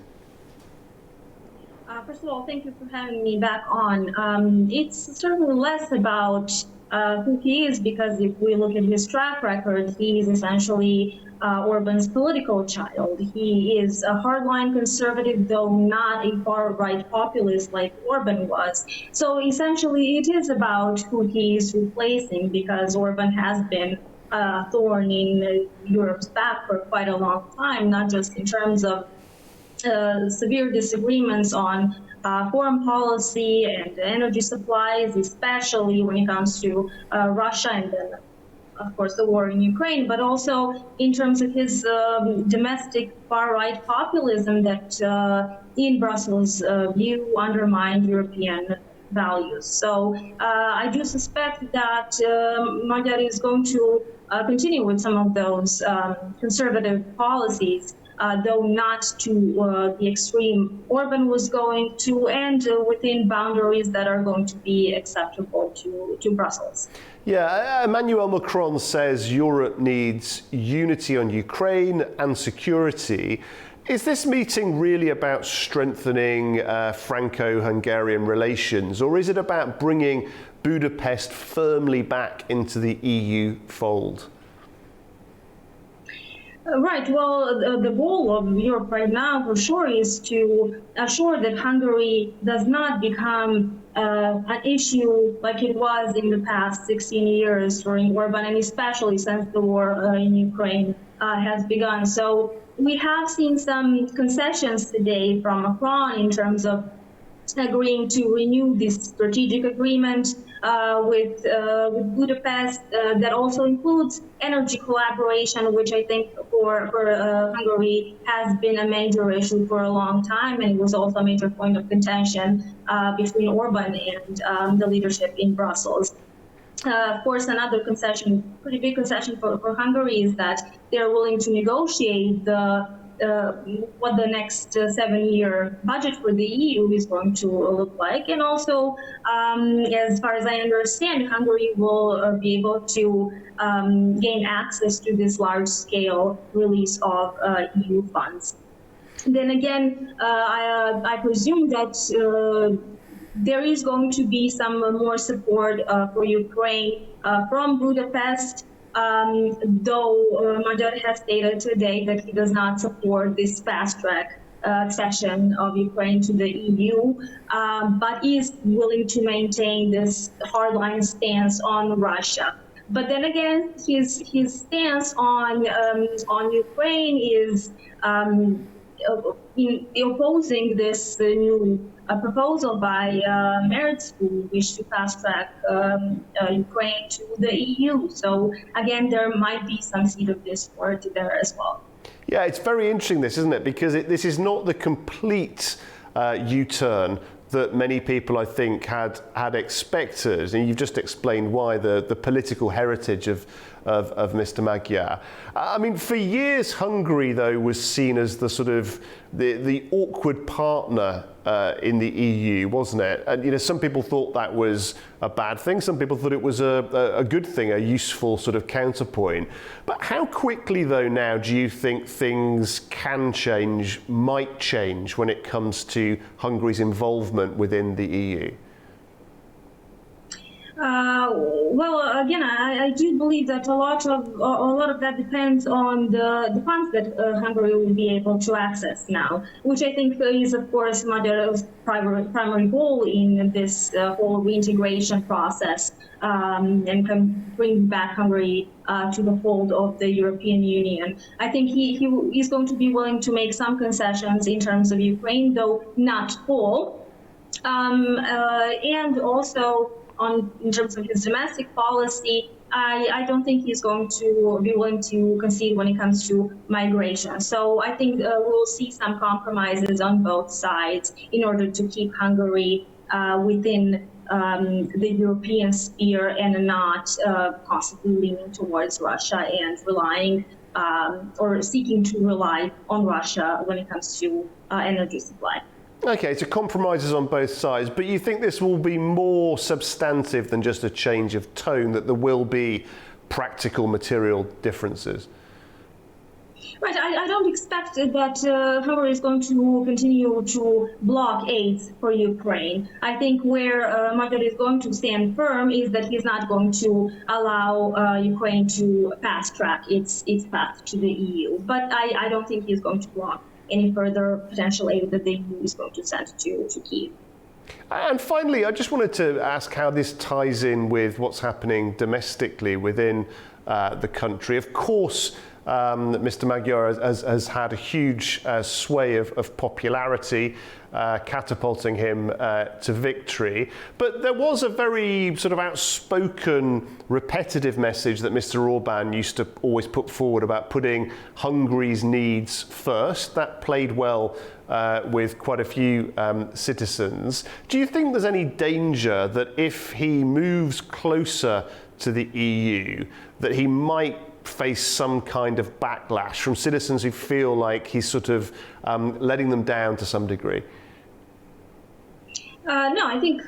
First of all, thank you for having me back on. It's certainly less about who he is, because if we look at his track record, he is essentially Orban's political child. He is a hardline conservative, though not a far-right populist like Orban was. So essentially, it is about who he is replacing, because Orban has been a thorn in Europe's back for quite a long time, not just in terms of severe disagreements on foreign policy and energy supplies, especially when it comes to Russia and then, of course, the war in Ukraine, but also in terms of his domestic far-right populism that in Brussels' view undermined European values. So I do suspect that Magyar is going to continue with some of those conservative policies, though not to the extreme Orban was going to, and within boundaries that are going to be acceptable to Brussels. Yeah, Emmanuel Macron says Europe needs unity on Ukraine and security. Is this meeting really about strengthening Franco-Hungarian relations, or is it about bringing Budapest firmly back into the EU fold? Right. Well, the goal of Europe right now, for sure, is to assure that Hungary does not become an issue like it was in the past 16 years during Orban, and especially since the war in Ukraine has begun. So we have seen some concessions today from Macron in terms of agreeing to renew this strategic agreement with Budapest that also includes energy collaboration, which I think for Hungary has been a major issue for a long time, and it was also a major point of contention between Orban and the leadership in Brussels. Of course, another concession, pretty big concession for Hungary, is that they're willing to negotiate what the next 7-year budget for the EU is going to look like. And also, as far as I understand, Hungary will be able to gain access to this large-scale release of EU funds. Then again, I presume that there is going to be some more support for Ukraine from Budapest, though Magyar has stated today that he does not support this fast-track accession of Ukraine to the EU, but is willing to maintain this hardline stance on Russia. But then again, his stance on Ukraine is in opposing this new proposal by Merz, who wish to fast-track Ukraine to the EU. So again, there might be some seed of discord there as well. Yeah, it's very interesting, this, isn't it? Because this is not the complete U-turn that many people, I think, had expected. And you've just explained why, the political heritage of Mr. Magyar. I mean, for years, Hungary, though, was seen as the sort of the awkward partner in the EU, wasn't it? And, you know, some people thought that was a bad thing. Some people thought it was a good thing, a useful sort of counterpoint. But how quickly, though, now do you think things can change, might change, when it comes to Hungary's involvement within the EU? Well, again, I do believe that a lot of that depends on the funds that Hungary will be able to access now, which I think is, of course, Magyar's primary goal in this whole reintegration process, and can bring back Hungary to the fold of the European Union. I think he is going to be willing to make some concessions in terms of Ukraine, though not full, and also in terms of his domestic policy, I don't think he's going to be willing to concede when it comes to migration. So I think we'll see some compromises on both sides in order to keep Hungary within the European sphere and not constantly leaning towards Russia and relying or seeking to rely on Russia when it comes to energy supply. Okay, so compromises on both sides, but you think this will be more substantive than just a change of tone, that there will be practical material differences? Right, I don't expect that Hungary is going to continue to block aid for Ukraine. I think where Magyar is going to stand firm is that he's not going to allow Ukraine to fast-track its path to the EU. But I don't think he's going to block any further potential aid that the EU is going to send to Kyiv. And finally, I just wanted to ask how this ties in with what's happening domestically within the country. Of course, Mr. Magyar has had a huge sway of popularity, catapulting him to victory. But there was a very sort of outspoken, repetitive message that Mr. Orban used to always put forward about putting Hungary's needs first. That played well with quite a few citizens. Do you think there's any danger that if he moves closer to the EU, that he might face some kind of backlash from citizens who feel like he's sort of letting them down to some degree? No, I think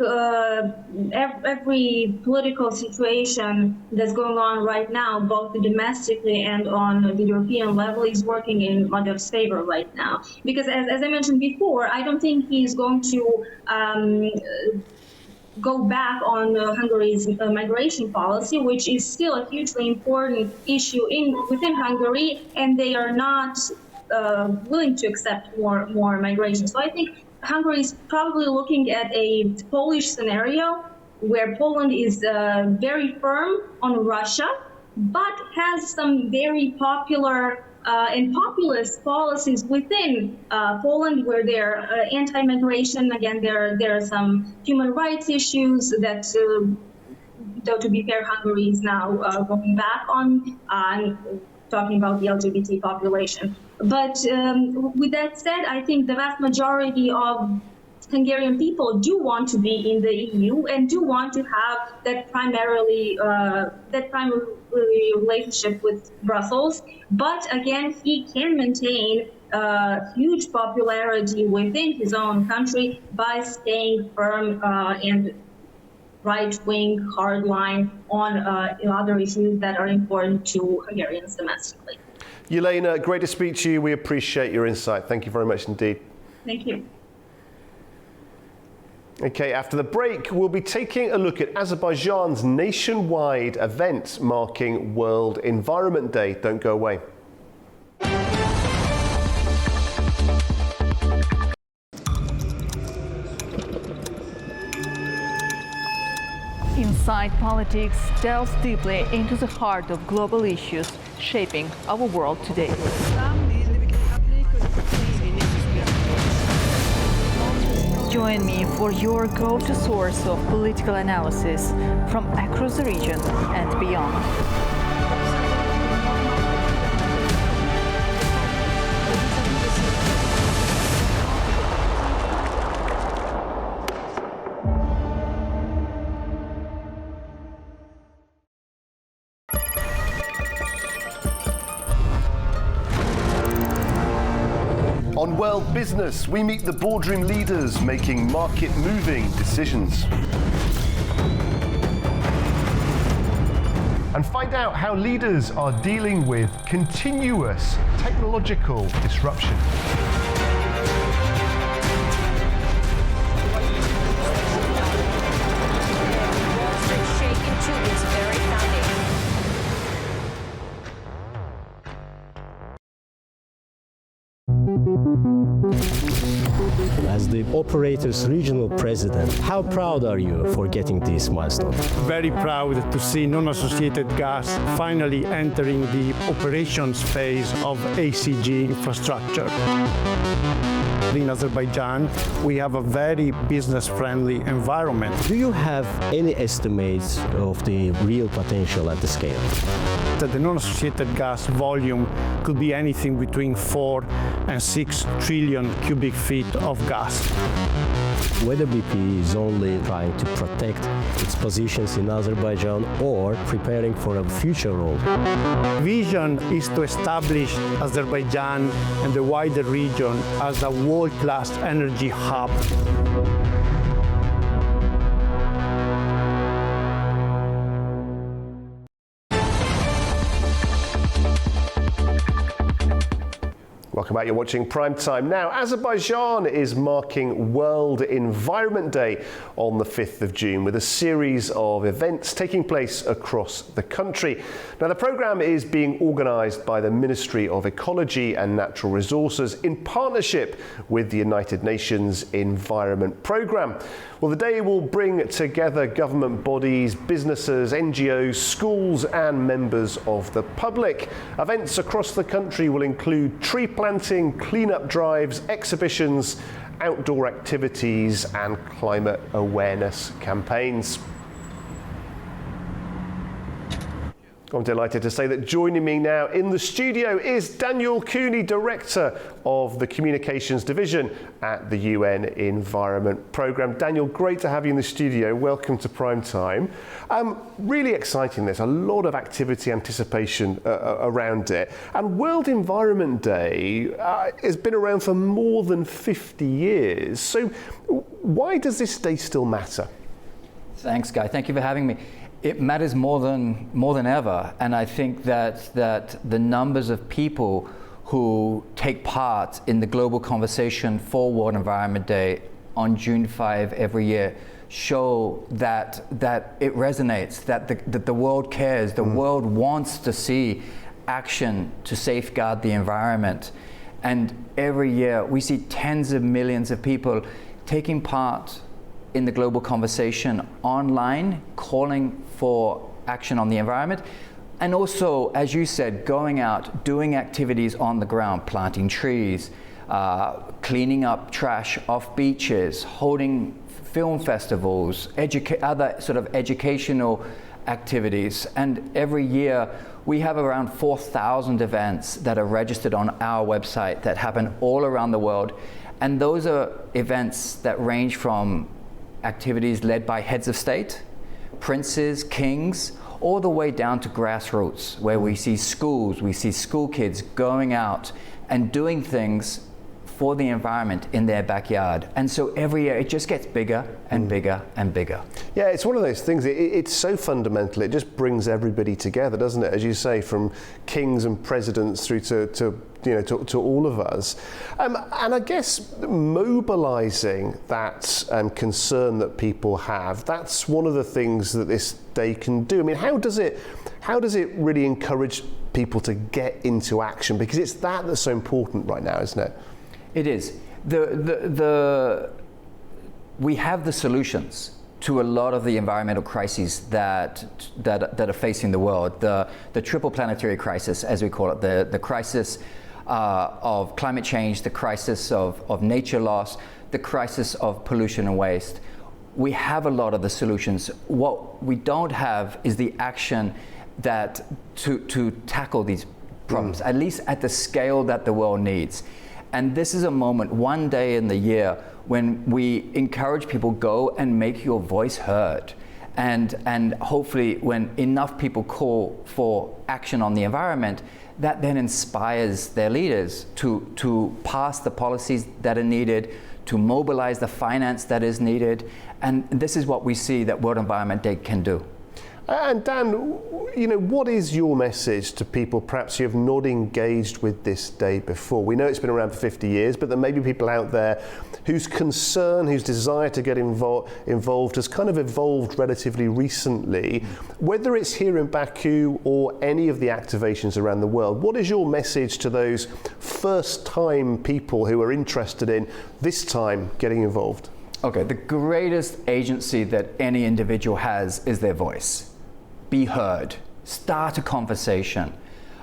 every political situation that's going on right now, both domestically and on the European level, is working in Magyar's favor right now. Because as I mentioned before, I don't think he's going to go back on Hungary's migration policy, which is still a hugely important issue within Hungary, and they are not willing to accept more migration. So I think Hungary is probably looking at a Polish scenario where Poland is very firm on Russia, but has some very popular and populist policies within Poland, where they're anti-migration. Again, there are some human rights issues that, though to be fair, Hungary is now going back on, talking about the LGBT population. But with that said, I think the vast majority of Hungarian people do want to be in the EU and do want to have that primary relationship with Brussels. But again, he can maintain huge popularity within his own country by staying firm and right-wing, hardline on other issues that are important to Hungarians domestically. Yelena, great to speak to you. We appreciate your insight. Thank you very much indeed. Thank you. Okay, after the break, we'll be taking a look at Azerbaijan's nationwide event marking World Environment Day. Don't go away. Inside Politics delves deeply into the heart of global issues shaping our world today. Join me for your go-to source of political analysis from across the region and beyond. On World Business, we meet the boardroom leaders making market-moving decisions. And find out how leaders are dealing with continuous technological disruption. As the operator's regional president, how proud are you for getting this milestone? Very proud to see non-associated gas finally entering the operations phase of ACG infrastructure. In Azerbaijan, we have a very business-friendly environment. Do you have any estimates of the real potential at the scale? The non-associated gas volume could be anything between 4 and 6 trillion cubic feet of gas. Whether BP is only trying to protect its positions in Azerbaijan or preparing for a future role. Vision is to establish Azerbaijan and the wider region as a world-class energy hub. Welcome Welcome back. You're watching Primetime. Now, Azerbaijan is marking World Environment Day on the 5th of June with a series of events taking place across the country. Now, the programme is being organised by the Ministry of Ecology and Natural Resources in partnership with the United Nations Environment Programme. Well, the day will bring together government bodies, businesses, NGOs, schools and members of the public. Events across the country will include tree planting, clean-up drives, exhibitions, outdoor activities and climate awareness campaigns. I'm delighted to say that joining me now in the studio is Daniel Cooney, Director of the Communications Division at the UN Environment Programme. Daniel, great to have you in the studio. Welcome to Primetime. Really exciting this, a lot of activity, anticipation around it. And World Environment Day has been around for more than 50 years. So why does this day still matter? Thanks, Guy. Thank you for having me. It matters more than ever, and I think that the numbers of people who take part in the global conversation for World Environment Day on June 5 every year show that it resonates, that the world cares, the world wants to see action to safeguard the environment. And every year we see tens of millions of people taking part in the global conversation online, calling for action on the environment, and also, as you said, going out, doing activities on the ground, planting trees, cleaning up trash off beaches, holding film festivals, other sort of educational activities. And every year we have around 4,000 events that are registered on our website that happen all around the world. And those are events that range from activities led by heads of state, princes, kings, all the way down to grassroots, where we see schools, we see school kids going out and doing things for the environment in their backyard. And so every year it just gets bigger and bigger and bigger. Yeah, it's one of those things, it's so fundamental, it just brings everybody together, doesn't it? As you say, from kings and presidents through to all of us. And I guess mobilising that concern that people have, that's one of the things that this day can do. I mean, how does it really encourage people to get into action? Because it's that's so important right now, isn't it? It is. We have the solutions to a lot of the environmental crises that are facing the world. The triple planetary crisis, as we call it, the crisis of climate change, the crisis of nature loss, the crisis of pollution and waste. We have a lot of the solutions. What we don't have is the action to tackle these problems, at least at the scale that the world needs. And this is a moment, one day in the year, when we encourage people, go and make your voice heard. And hopefully when enough people call for action on the environment, that then inspires their leaders to pass the policies that are needed, to mobilize the finance that is needed. And this is what we see that World Environment Day can do. And Dan, what is your message to people perhaps who have not engaged with this day before? We know it's been around for 50 years, but there may be people out there whose concern, whose desire to get involved has kind of evolved relatively recently. Whether it's here in Baku or any of the activations around the world, what is your message to those first-time people who are interested in this time getting involved? Okay, the greatest agency that any individual has is their voice. Be heard. Start a conversation.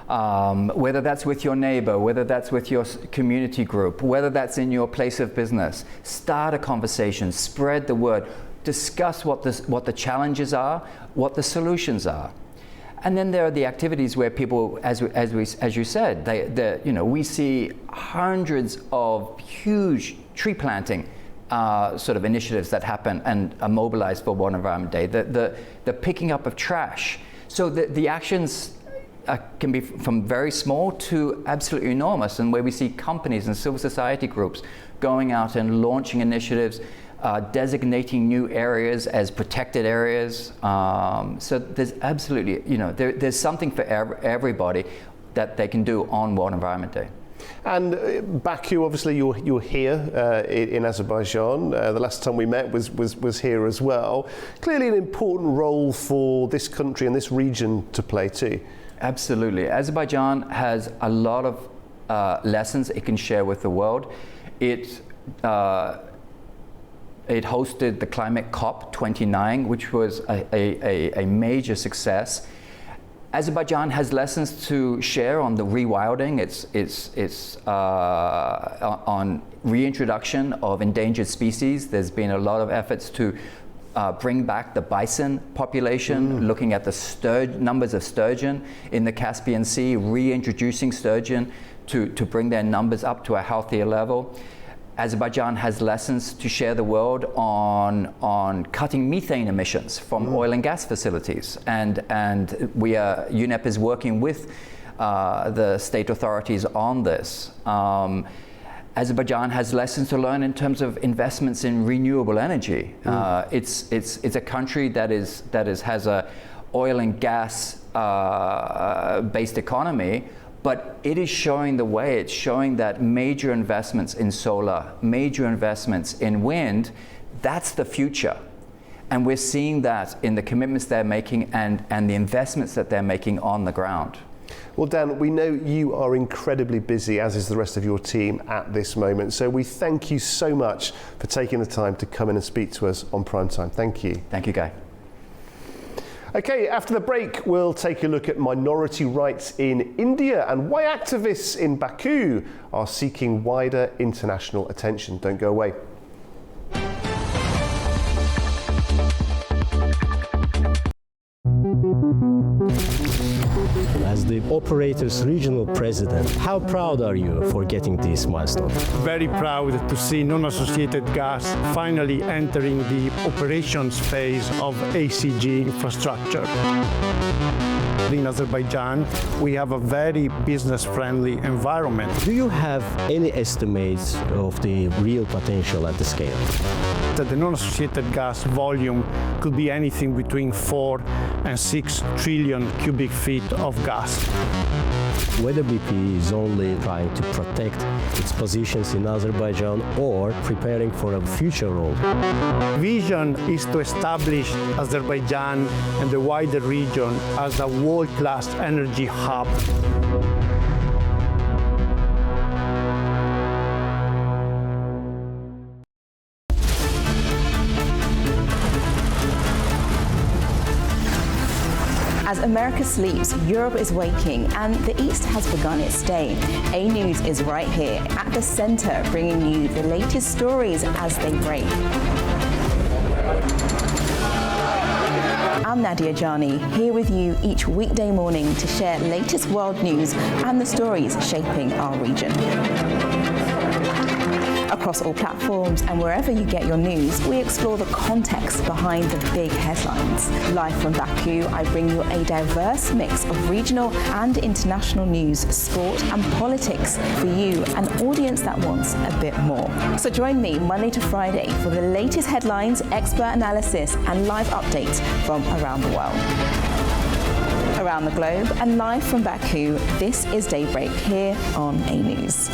Whether that's with your neighbor, whether that's with your community group, whether that's in your place of business. Start a conversation. Spread the word. Discuss what the challenges are, what the solutions are. And then there are the activities where people, as you said, we see hundreds of huge tree planting sort of initiatives that happen and are mobilized for World Environment Day. The picking up of trash. So the actions can be from very small to absolutely enormous, and where we see companies and civil society groups going out and launching initiatives, designating new areas as protected areas. So there's absolutely, there's something for everybody that they can do on World Environment Day. And Baku, obviously, you're here in Azerbaijan. The last time we met was here as well. Clearly, an important role for this country and this region to play too. Absolutely, Azerbaijan has a lot of lessons it can share with the world. It hosted the Climate COP29, which was a major success. Azerbaijan has lessons to share on the rewilding. It's on reintroduction of endangered species. There's been a lot of efforts to bring back the bison population, looking at the numbers of sturgeon in the Caspian Sea, reintroducing sturgeon to bring their numbers up to a healthier level. Azerbaijan has lessons to share the world on cutting methane emissions from oil and gas facilities, and UNEP is working with the state authorities on this. Azerbaijan has lessons to learn in terms of investments in renewable energy. It's a country that has a oil and gas based economy. But it is showing the way. It's showing that major investments in solar, major investments in wind, that's the future. And we're seeing that in the commitments they're making and the investments that they're making on the ground. Well, Dan, we know you are incredibly busy, as is the rest of your team at this moment. So we thank you so much for taking the time to come in and speak to us on Primetime. Thank you. Thank you, Guy. Okay, after the break, we'll take a look at minority rights in India and why activists in Baku are seeking wider international attention. Don't go away. As the operator's regional president, how proud are you for getting this milestone? Very proud to see non-associated gas finally entering the operations phase of ACG infrastructure. In Azerbaijan, we have a very business-friendly environment. Do you have any estimates of the real potential at the scale? That the non-associated gas volume could be anything between 4 and 6 trillion cubic feet of gas. Whether BP is only trying to protect its positions in Azerbaijan or preparing for a future role. Vision is to establish Azerbaijan and the wider region as a world-class energy hub. As America sleeps, Europe is waking, and the East has begun its day. A News is right here at the center, bringing you the latest stories as they break. I'm Nadia Jani, here with you each weekday morning to share latest world news and the stories shaping our region. Across all platforms and wherever you get your news, we explore the context behind the big headlines. Live from Baku, I bring you a diverse mix of regional and international news, sport and politics for you, an audience that wants a bit more. So join me Monday to Friday for the latest headlines, expert analysis and live updates from around the world. Around the globe and live from Baku, this is Daybreak here on A News.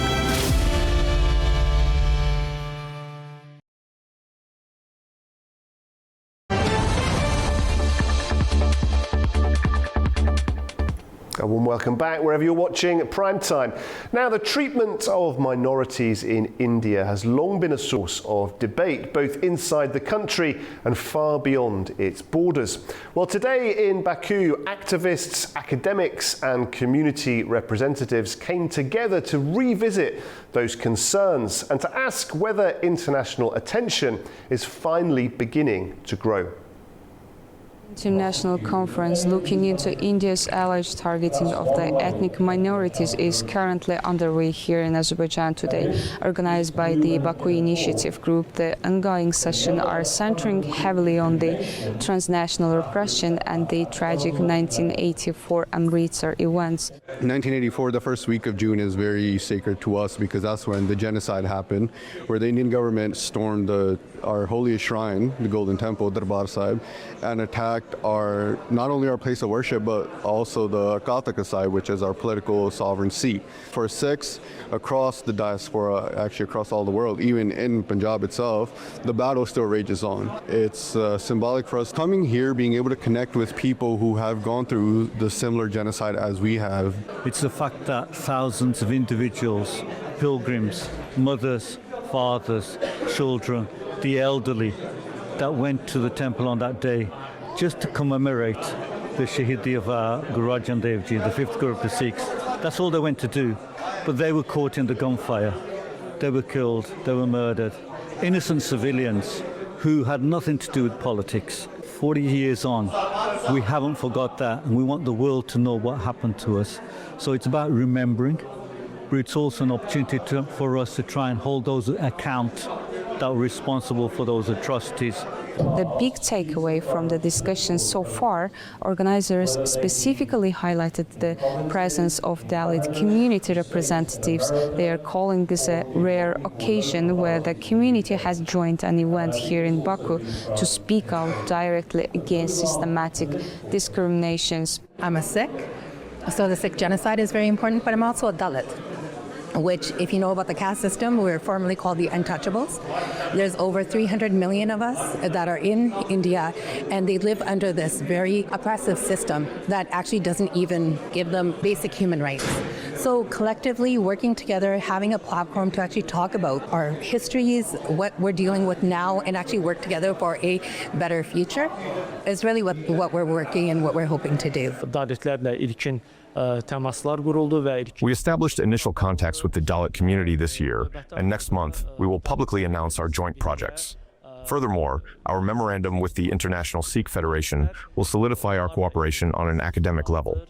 A warm welcome back wherever you're watching Primetime. Now, the treatment of minorities in India has long been a source of debate, both inside the country and far beyond its borders. Well, today in Baku, activists, academics and community representatives came together to revisit those concerns and to ask whether international attention is finally beginning to grow. International conference looking into India's alleged targeting of the ethnic minorities is currently underway here in Azerbaijan today. Organized by the Baku Initiative Group, the ongoing sessions are centering heavily on the transnational repression and the tragic 1984 Amritsar events. 1984, the first week of June, is very sacred to us because that's when the genocide happened, where the Indian government stormed our holiest shrine, the Golden Temple, Darbar Sahib, and attacked affect our not only our place of worship, but also the Kataka side, which is our political sovereign seat. For Sikhs across the diaspora, actually across all the world, even in Punjab itself, the battle still rages on. It's symbolic for us coming here, being able to connect with people who have gone through the similar genocide as we have. It's the fact that thousands of individuals, pilgrims, mothers, fathers, children, the elderly, that went to the temple on that day just to commemorate the Shahidi of Guru Arjan Dev Ji, the fifth Guru of the Sikhs. That's all they went to do. But they were caught in the gunfire. They were killed. They were murdered. Innocent civilians who had nothing to do with politics. 40 years on, we haven't forgot that, and we want the world to know what happened to us. So it's about remembering, but it's also an opportunity for us to try and hold those account that were responsible for those atrocities. The big takeaway from the discussion so far, organizers specifically highlighted the presence of Dalit community representatives. They are calling this a rare occasion where the community has joined an event here in Baku to speak out directly against systematic discriminations. I'm a Sikh, so the Sikh genocide is very important, but I'm also a Dalit, which, if you know about the caste system, we're formerly called the untouchables. There's over 300 million of us that are in India, and they live under this very oppressive system that actually doesn't even give them basic human rights. So collectively, working together, having a platform to actually talk about our histories, what we're dealing with now, and actually work together for a better future is really what we're working and what we're hoping to do. We established initial contacts with the Dalit community this year, and next month we will publicly announce our joint projects. Furthermore, our memorandum with the International Sikh Federation will solidify our cooperation on an academic level.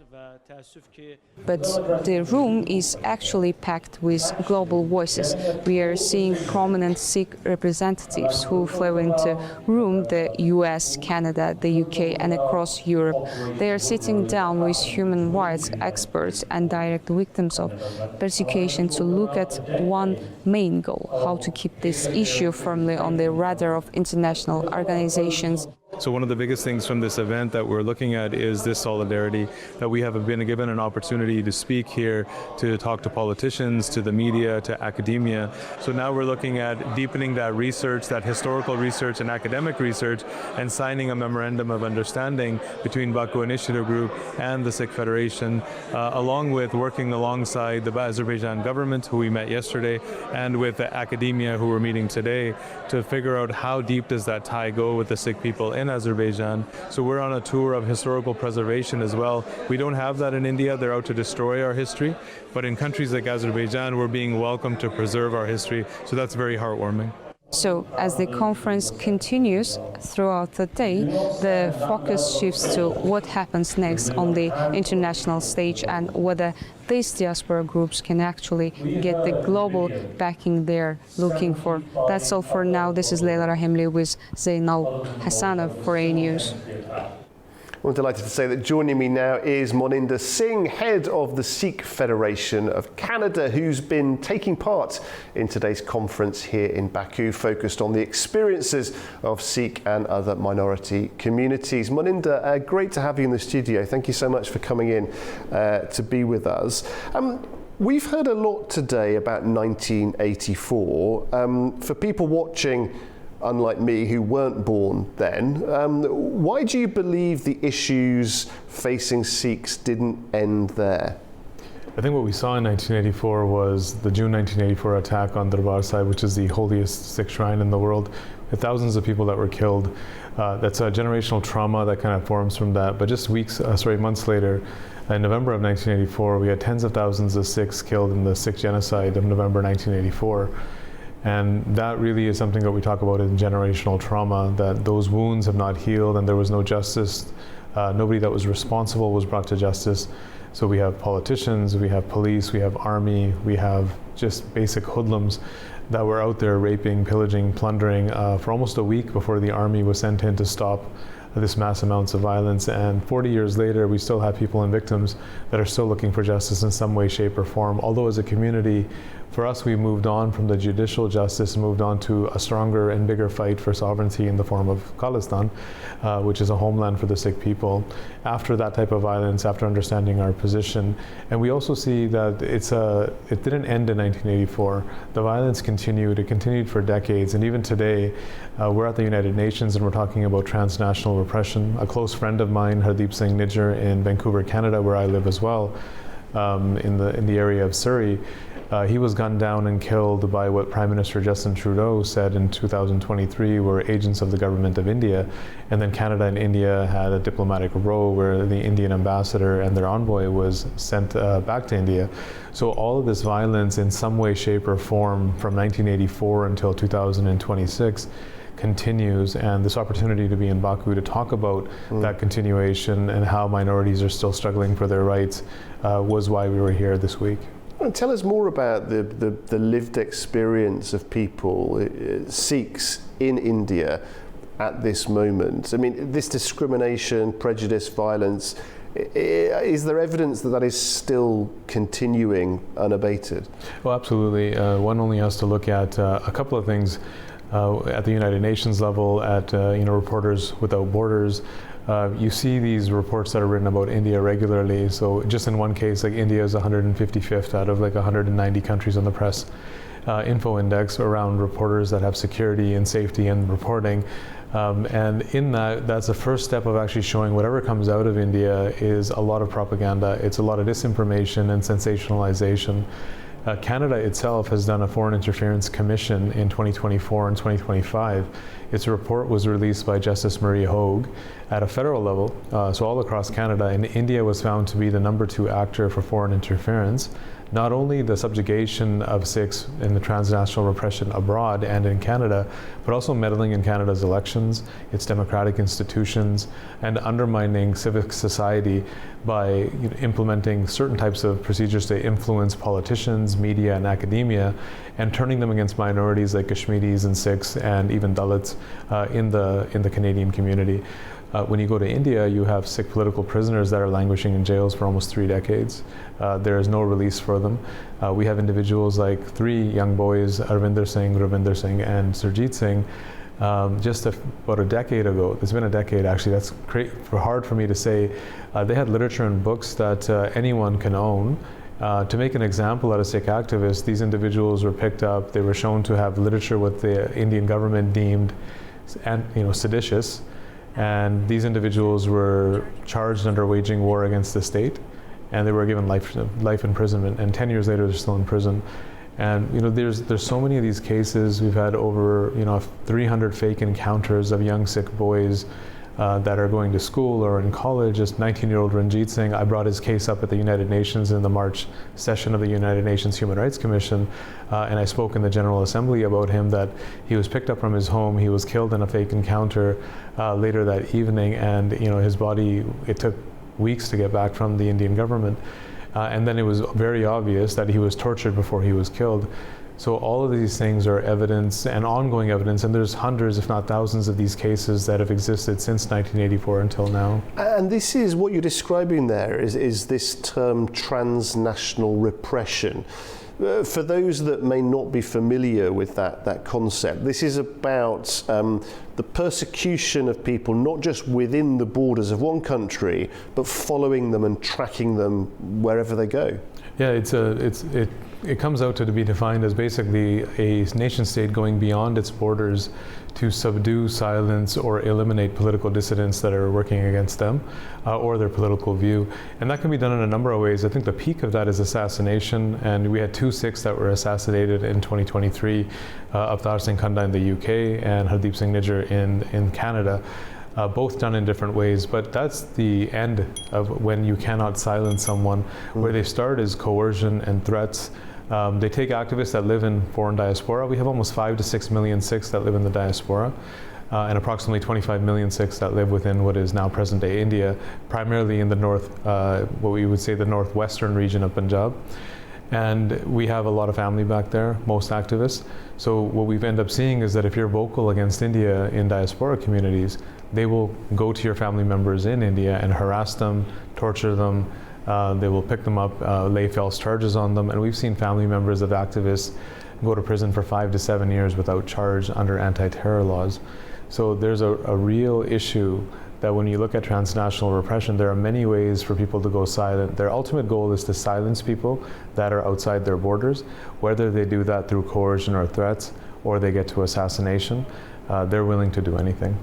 But the room is actually packed with global voices. We are seeing prominent Sikh representatives who flew into room, the US, Canada, the UK, and across Europe. They are sitting down with human rights experts and direct victims of persecution to look at one main goal: how to keep this issue firmly on the radar of international organizations. So one of the biggest things from this event that we're looking at is this solidarity, that we have been given an opportunity to speak here, to talk to politicians, to the media, to academia. So now we're looking at deepening that research, that historical research and academic research, and signing a memorandum of understanding between Baku Initiative Group and the Sikh Federation, along with working alongside the Azerbaijan government, who we met yesterday, and with the academia, who we're meeting today, to figure out how deep does that tie go with the Sikh people in Azerbaijan. So we're on a tour of historical preservation as well. We don't have that in India. They're out to destroy our history. But in countries like Azerbaijan, we're being welcomed to preserve our history. So that's very heartwarming. So as the conference continues throughout the day, the focus shifts to what happens next on the international stage and whether these diaspora groups can actually get the global backing they're looking for. That's all for now. This is Leila Rahimli with Zainal Hassanov for A News. I'm delighted to say that joining me now is Moninder Singh, head of the Sikh Federation of Canada, who's been taking part in today's conference here in Baku, focused on the experiences of Sikh and other minority communities. Moninder, great to have you in the studio. Thank you so much for coming in to be with us. We've heard a lot today about 1984. For people watching, unlike me, who weren't born then, why do you believe the issues facing Sikhs didn't end there? I think what we saw in 1984 was the June 1984 attack on Darbar Sahib, which is the holiest Sikh shrine in the world, with thousands of people that were killed. That's a generational trauma that kind of forms from that. But just months later, in November of 1984, we had tens of thousands of Sikhs killed in the Sikh genocide of November 1984. And that really is something that we talk about in generational trauma, that those wounds have not healed and there was no justice. Nobody that was responsible was brought to justice. So we have politicians, we have police, we have army, we have just basic hoodlums that were out there raping, pillaging, plundering for almost a week before the army was sent in to stop this mass amounts of violence. And 40 years later, we still have people and victims that are still looking for justice in some way, shape, or form. Although as a community, for us, we moved on from the judicial justice, moved on to a stronger and bigger fight for sovereignty in the form of Khalistan, which is a homeland for the Sikh people. After that type of violence, after understanding our position, and we also see that it didn't end in 1984. The violence continued. It continued for decades, and even today, we're at the United Nations and we're talking about transnational repression. A close friend of mine, Hardeep Singh Nijjar, in Vancouver, Canada, where I live as well, in the area of Surrey. He was gunned down and killed by what Prime Minister Justin Trudeau said in 2023 were agents of the government of India. And then Canada and India had a diplomatic row where the Indian ambassador and their envoy was sent back to India. So all of this violence in some way, shape, or form from 1984 until 2026 continues, and this opportunity to be in Baku to talk about that continuation and how minorities are still struggling for their rights was why we were here this week. And tell us more about the lived experience of people, Sikhs in India at this moment. I mean, this discrimination, prejudice, violence, is there evidence that is still continuing unabated? Oh, absolutely. One only has to look at a couple of things at the United Nations level, at Reporters Without Borders. You see these reports that are written about India regularly. So just in one case, like India is 155th out of like 190 countries on the press info index around reporters that have security and safety and reporting. And in that's the first step of actually showing whatever comes out of India is a lot of propaganda. It's a lot of disinformation and sensationalization. Canada itself has done a Foreign Interference Commission in 2024 and 2025. Its report was released by Justice Maria Hogue at a federal level, so all across Canada, and India was found to be the #2 actor for foreign interference. Not only the subjugation of Sikhs and the transnational repression abroad and in Canada, but also meddling in Canada's elections, its democratic institutions, and undermining civic society by implementing certain types of procedures to influence politicians, media, and academia, and turning them against minorities like Kashmiris and Sikhs and even Dalits in the Canadian community. When you go to India, you have Sikh political prisoners that are languishing in jails for almost 3 decades. There is no release for them. We have individuals like 3 young boys, Arvinder Singh, Ravinder Singh, and Surjit Singh, just about a decade ago. It's been a decade actually. That's hard for me to say. They had literature and books that anyone can own. To make an example out of Sikh activists, these individuals were picked up. They were shown to have literature what the Indian government deemed seditious. And these individuals were charged under waging war against the state, and they were given life imprisonment. And 10 years later, they're still in prison. And there's so many of these cases. We've had over 300 fake encounters of young Sikh boys that are going to school or in college. Just 19-year-old Ranjit Singh, I brought his case up at the United Nations in the March session of the United Nations Human Rights Commission, and I spoke in the General Assembly about him, that he was picked up from his home, he was killed in a fake encounter later that evening, and his body, it took weeks to get back from the Indian government. And then it was very obvious that he was tortured before he was killed. So all of these things are evidence and ongoing evidence, and there's hundreds, if not thousands, of these cases that have existed since 1984 until now. And this is what you're describing there, is this term transnational repression. For those that may not be familiar with that concept, this is about the persecution of people not just within the borders of one country, but following them and tracking them wherever they go. Yeah, it comes out to be defined as basically a nation state going beyond its borders to subdue, silence, or eliminate political dissidents that are working against them or their political view. And that can be done in a number of ways. I think the peak of that is assassination, and we had 2 Sikhs that were assassinated in 2023, Avtar Singh Khanda in the UK and Hardeep Singh Nijjar in Canada. Both done in different ways, but that's the end of when you cannot silence someone. Where they start is coercion and threats. They take activists that live in foreign diaspora. We have almost 5 to 6 million Sikhs that live in the diaspora, and approximately 25 million Sikhs that live within what is now present-day India, primarily in the north, what we would say the northwestern region of Punjab. And we have a lot of family back there, most activists. So what we've ended up seeing is that if you're vocal against India in diaspora communities, they will go to your family members in India and harass them, torture them. They will pick them up, lay false charges on them. And we've seen family members of activists go to prison for 5 to 7 years without charge under anti-terror laws. So there's a real issue that when you look at transnational repression, there are many ways for people to go silent. Their ultimate goal is to silence people that are outside their borders, whether they do that through coercion or threats, or they get to assassination. They're willing to do anything.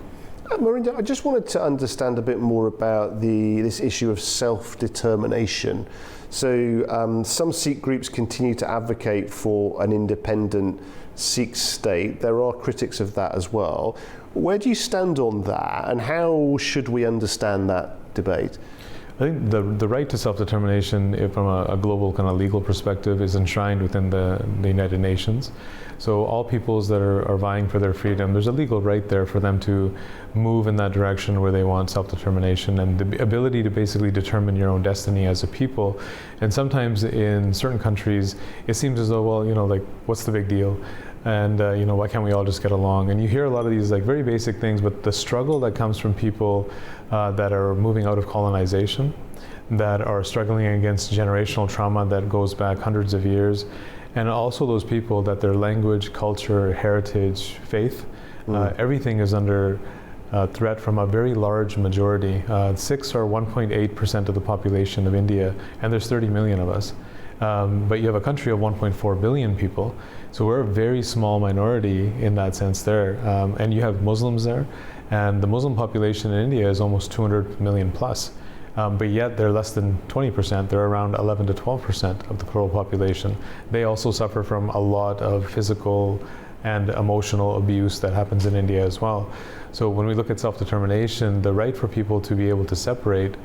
Marinda, I just wanted to understand a bit more about this issue of self-determination. So some Sikh groups continue to advocate for an independent Sikh state. There are critics of that as well. Where do you stand on that, and how should we understand that debate? I think the right to self-determination from a global kind of legal perspective is enshrined within the United Nations. So all peoples that are vying for their freedom, there's a legal right there for them to move in that direction where they want self-determination and the ability to basically determine your own destiny as a people. And sometimes in certain countries, it seems as though, well, like, what's the big deal? And why can't we all just get along? And you hear a lot of these like very basic things, but the struggle that comes from people that are moving out of colonization, that are struggling against generational trauma that goes back hundreds of years, and also those people that their language, culture, heritage, faith, everything is under threat from a very large majority. Sikhs are 1.8% of the population of India, and there's 30 million of us. But you have a country of 1.4 billion people, so we're a very small minority in that sense there. And you have Muslims there, and the Muslim population in India is almost 200 million plus. But yet they're less than 20%, they're around 11 to 12% of the total population. They also suffer from a lot of physical and emotional abuse that happens in India as well. So when we look at self-determination, the right for people to be able to separate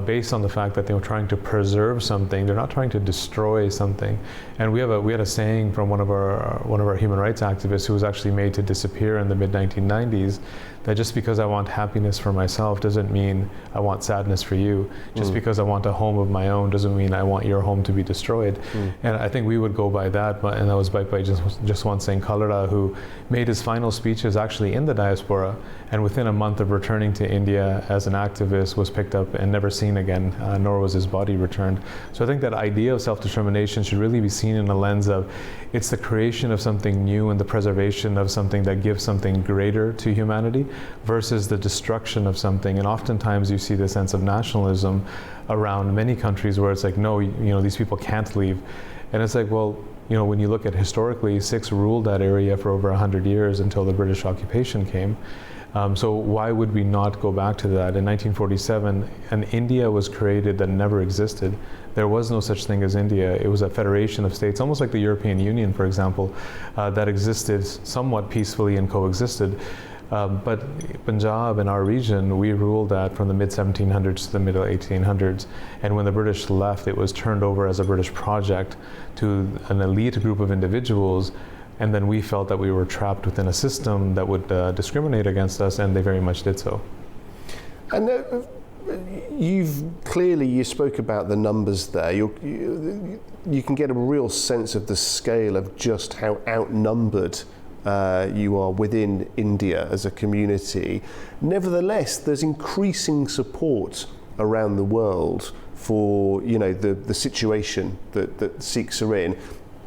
based on the fact that they were trying to preserve something, they're not trying to destroy something. And we had a saying from one of our human rights activists who was actually made to disappear in the mid-1990s, that just because I want happiness for myself doesn't mean I want sadness for you. Just because I want a home of my own doesn't mean I want your home to be destroyed. And I think we would go by that, and that was by just one saying Kalera, who made his final speeches actually in the diaspora, and within a month of returning to India as an activist was picked up and never seen again, nor was his body returned. So I think that idea of self-determination should really be seen in a lens of it's the creation of something new and the preservation of something that gives something greater to humanity versus the destruction of something. And oftentimes you see the sense of nationalism around many countries where it's like, no, these people can't leave. And it's like, well, when you look at historically, Sikhs ruled that area for over 100 years until the British occupation came. So why would we not go back to that? In 1947, an India was created that never existed. There was no such thing as India. It was a federation of states, almost like the European Union, for example, that existed somewhat peacefully and coexisted. But Punjab in our region, we ruled that from the mid-1700s to the mid-1800s. And when the British left, it was turned over as a British project to an elite group of individuals. And then we felt that we were trapped within a system that would discriminate against us, and they very much did so. And you spoke about the numbers there. You can get a real sense of the scale of just how outnumbered you are within India as a community. Nevertheless, there's increasing support around the world for the situation that Sikhs are in,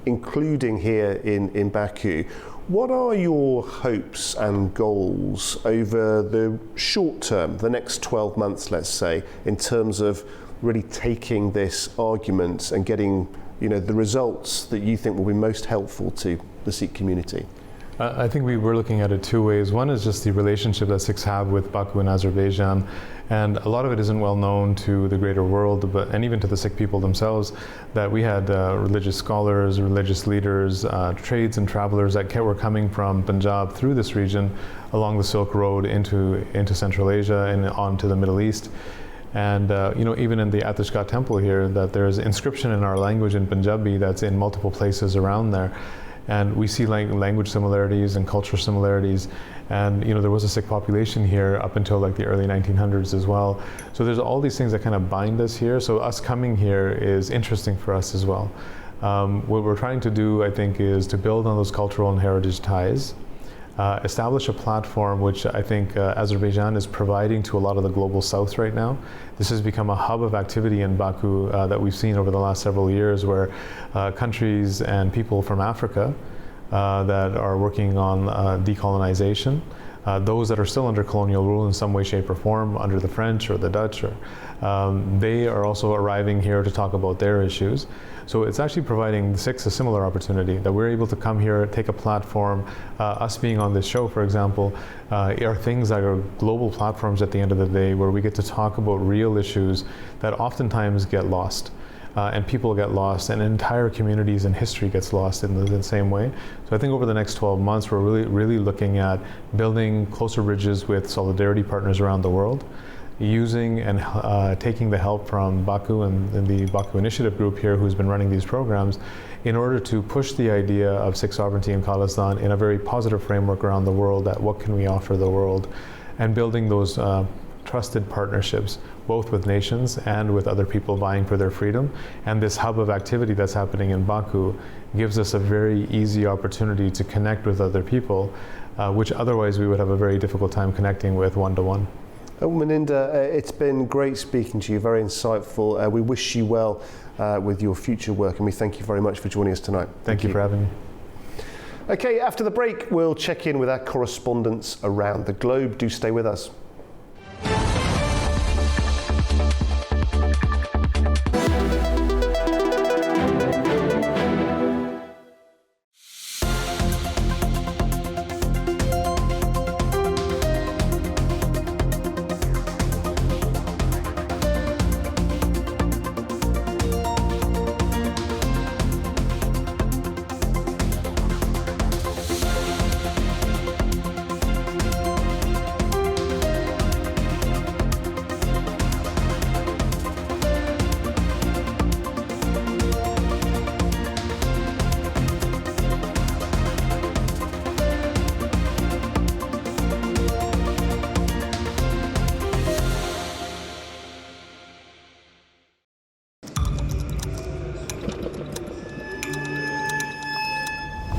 including here in Baku. What are your hopes and goals over the short term, the next 12 months, let's say, in terms of really taking this argument and getting the results that you think will be most helpful to the Sikh community? I think we were looking at it two ways. One is just the relationship that Sikhs have with Baku and Azerbaijan, and a lot of it isn't well known to the greater world, and even to the Sikh people themselves, that we had religious scholars, religious leaders, trades and travelers that were coming from Punjab through this region along the Silk Road into Central Asia and on to the Middle East. And even in the Atishgah temple here, that there's inscription in our language in Punjabi that's in multiple places around there. And we see language similarities and cultural similarities. And there was a Sikh population here up until like the early 1900s as well. So there's all these things that kind of bind us here. So us coming here is interesting for us as well. What we're trying to do, I think, is to build on those cultural and heritage ties, establish a platform which I think Azerbaijan is providing to a lot of the global south right now. This has become a hub of activity in Baku that we've seen over the last several years, where countries and people from Africa that are working on decolonization, those that are still under colonial rule in some way, shape, or form, under the French or the Dutch, or, they are also arriving here to talk about their issues. So it's actually providing the SIX a similar opportunity, that we're able to come here, take a platform. Us being on this show, for example, are things that are global platforms at the end of the day, where we get to talk about real issues that oftentimes get lost. And people get lost, and entire communities and history gets lost in the same way. So I think over the next 12 months, we're really looking at building closer bridges with solidarity partners around the world, using and taking the help from Baku and the Baku Initiative group here, who's been running these programs, in order to push the idea of Sikh sovereignty in Khalistan in a very positive framework around the world, that what can we offer the world, and building those trusted partnerships, both with nations and with other people vying for their freedom. And this hub of activity that's happening in Baku gives us a very easy opportunity to connect with other people, which otherwise we would have a very difficult time connecting with one-to-one. Meninda, it's been great speaking to you, very insightful. We wish you well with your future work, and we thank you very much for joining us tonight. Thank you for having me. Okay, after the break, we'll check in with our correspondents around the globe. Do stay with us.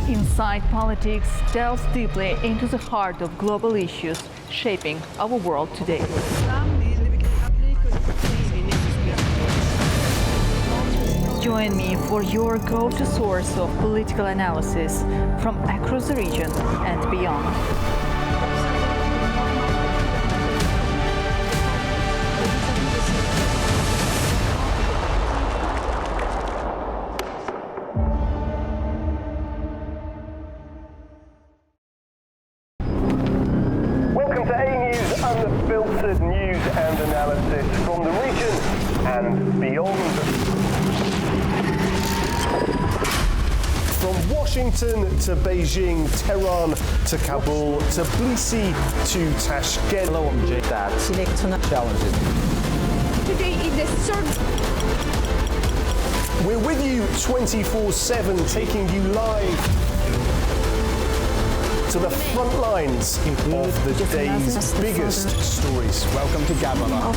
Inside Politics delves deeply into the heart of global issues shaping our world today. Join me for your go-to source of political analysis from across the region and beyond. Welcome to A News, unfiltered news and analysis from the region and beyond. From Washington to Beijing, Tehran to Kabul, to Tbilisi to Tashkent. Hello, I'm Jay. Challenges. Today is the third. We're with you 24/7, taking you live to the front lines of the day's biggest stories. Welcome to Gabala.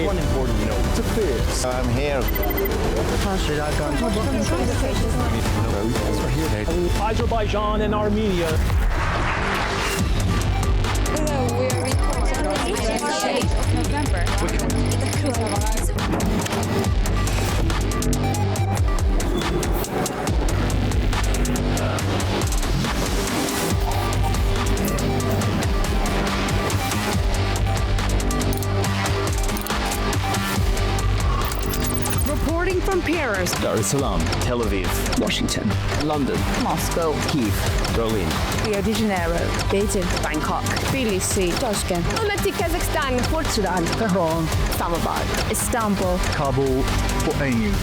One important note to this. I'm here. Azerbaijan and Armenia. Hello, we are recording the 8th of November. Reporting from Paris, Dar es Salaam, Tel Aviv, Washington, London, Moscow, Kiev, Berlin, Rio de Janeiro, Beijing, Bangkok, Tbilisi, Tashkent, Almaty, Kazakhstan, Port Sudan, Tehran, Islamabad, Istanbul, Kabul, for A News.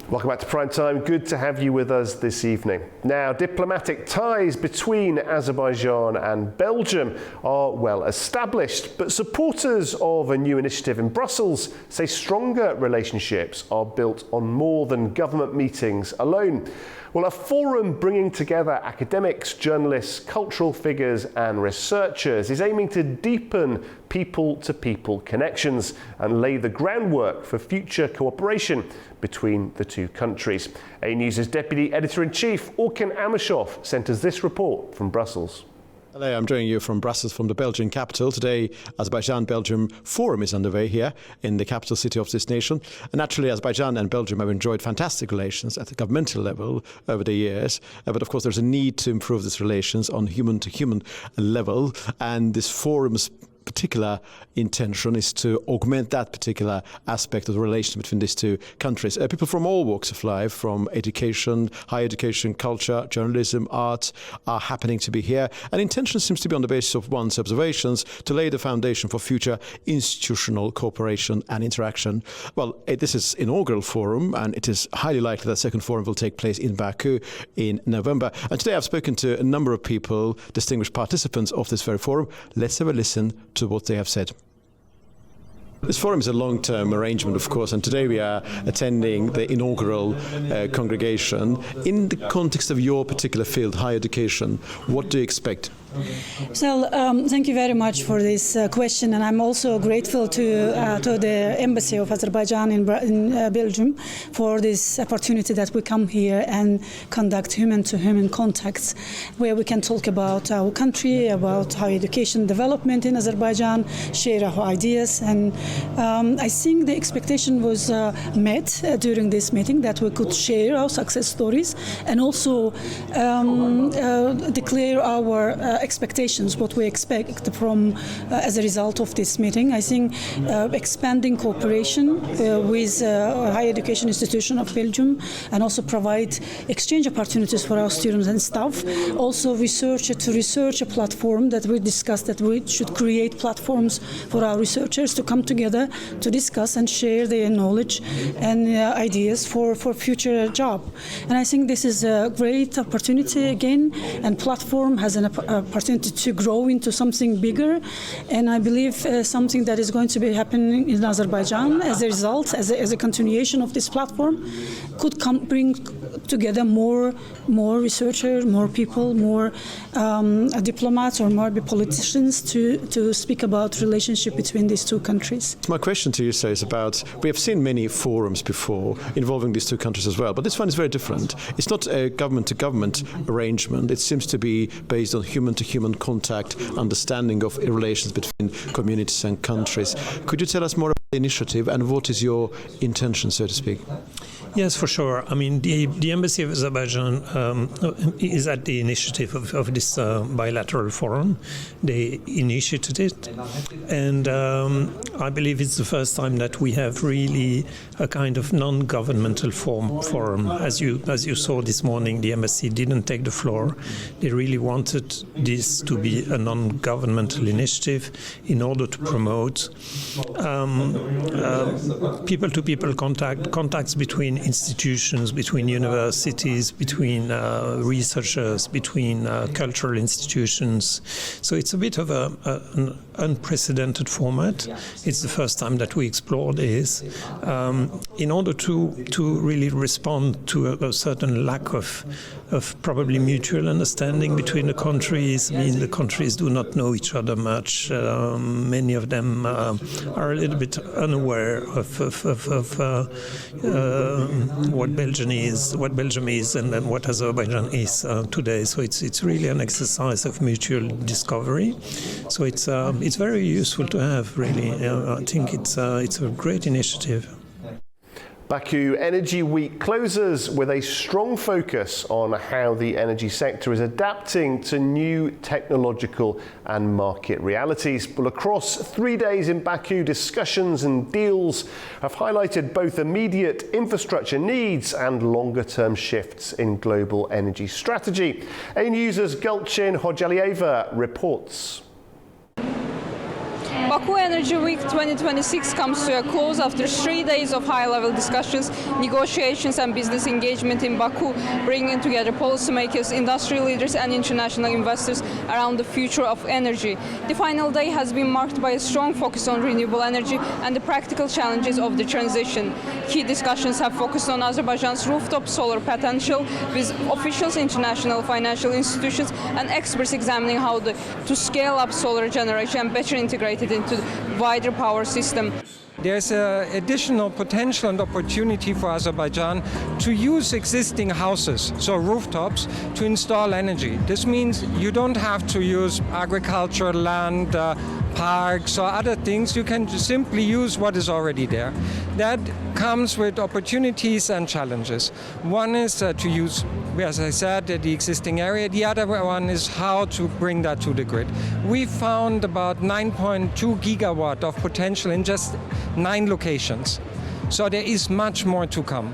Welcome back to Primetime. Good to have you with us this evening. Now, diplomatic ties between Azerbaijan and Belgium are well established, but supporters of a new initiative in Brussels say stronger relationships are built on more than government meetings alone. Well, a forum bringing together academics, journalists, cultural figures and researchers is aiming to deepen people-to-people connections and lay the groundwork for future cooperation between the two countries. A-News' Deputy Editor-in-Chief, Orkan Amishov, sent us this report from Brussels. Hello, I'm joining you from Brussels, from the Belgian capital. Today, Azerbaijan-Belgium Forum is underway here in the capital city of this nation. And naturally, Azerbaijan and Belgium have enjoyed fantastic relations at the governmental level over the years. But of course, there's a need to improve these relations on human-to-human level. And this forum's particular intention is to augment that particular aspect of the relation between these two countries. People from all walks of life, from education, higher education, culture, journalism, art, are happening to be here. And intention seems to be on the basis of one's observations to lay the foundation for future institutional cooperation and interaction. Well, this is inaugural forum, and it is highly likely that second forum will take place in Baku in November. And today I've spoken to a number of people, distinguished participants of this very forum. Let's have a listen to what they have said. This forum is a long-term arrangement, of course, and today we are attending the inaugural congregation. In the context of your particular field, higher education, what do you expect? So, thank you very much for this question, and I'm also grateful to the Embassy of Azerbaijan in Belgium for this opportunity that we come here and conduct human-to-human contacts, where we can talk about our country, about higher education development in Azerbaijan, share our ideas, and I think the expectation was met during this meeting, that we could share our success stories and also declare our expectations, what we expect from as a result of this meeting. I think expanding cooperation with higher education institution of Belgium, and also provide exchange opportunities for our students and staff. Also research a platform that we discussed, that we should create platforms for our researchers to come together to discuss and share their knowledge and ideas for future job. And I think this is a great opportunity again, and platform has an opportunity to grow into something bigger, and I believe something that is going to be happening in Azerbaijan as a result, as a continuation of this platform, could bring together more researchers, more people, more diplomats or more politicians to speak about relationship between these two countries. My question to you, sir, is about, we have seen many forums before involving these two countries as well, but this one is very different. It's not a government-to-government arrangement. It seems to be based on human-to-human contact, understanding of relations between communities and countries. Could you tell us more about the initiative and what is your intention, so to speak? Yes, for sure. I mean, the Embassy of Azerbaijan is at the initiative of this bilateral forum. They initiated it, and I believe it's the first time that we have really a kind of non-governmental forum. As you saw this morning, the embassy didn't take the floor. They really wanted this to be a non-governmental initiative in order to promote people-to-people contacts between institutions, between universities, between researchers, between cultural institutions. So it's a bit of an unprecedented format. It's the first time that we explore this in order to really respond to a certain lack of probably mutual understanding between the countries. I mean, the countries do not know each other much. Many of them are a little bit unaware of what Belgium is, and then what Azerbaijan is today. So it's really an exercise of mutual discovery. So it's very useful to have, really. I think it's a great initiative. Baku Energy Week closes with a strong focus on how the energy sector is adapting to new technological and market realities. But across 3 days in Baku, discussions and deals have highlighted both immediate infrastructure needs and longer-term shifts in global energy strategy. A-News' Gulcin Hojalieva reports. Baku Energy Week 2026 comes to a close after 3 days of high-level discussions, negotiations and business engagement in Baku, bringing together policymakers, industry leaders and international investors around the future of energy. The final day has been marked by a strong focus on renewable energy and the practical challenges of the transition. Key discussions have focused on Azerbaijan's rooftop solar potential, with officials, international financial institutions and experts examining how to scale up solar generation and better integrate it into the wider power system. There's additional potential and opportunity for Azerbaijan to use existing houses, so rooftops, to install energy. This means you don't have to use agricultural land, parks or other things. You can simply use what is already there. That comes with opportunities and challenges. One is to use, as I said, the existing area. The other one is how to bring that to the grid. We found about 9.2 gigawatt of potential in just 9 locations. So there is much more to come.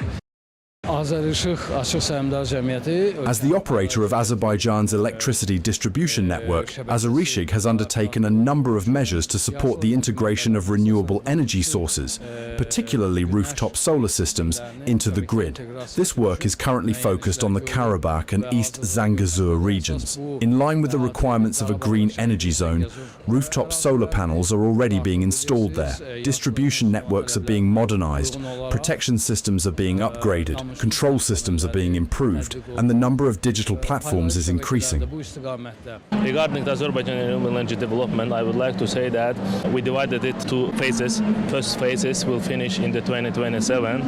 As the operator of Azerbaijan's electricity distribution network, Azerishig has undertaken a number of measures to support the integration of renewable energy sources, particularly rooftop solar systems, into the grid. This work is currently focused on the Karabakh and East Zangezur regions. In line with the requirements of a green energy zone, rooftop solar panels are already being installed there. Distribution networks are being modernized, protection systems are being upgraded, control systems are being improved, and the number of digital platforms is increasing. Regarding the Azerbaijan renewable energy development, I would like to say that we divided it to phases. First phases will finish in the 2027.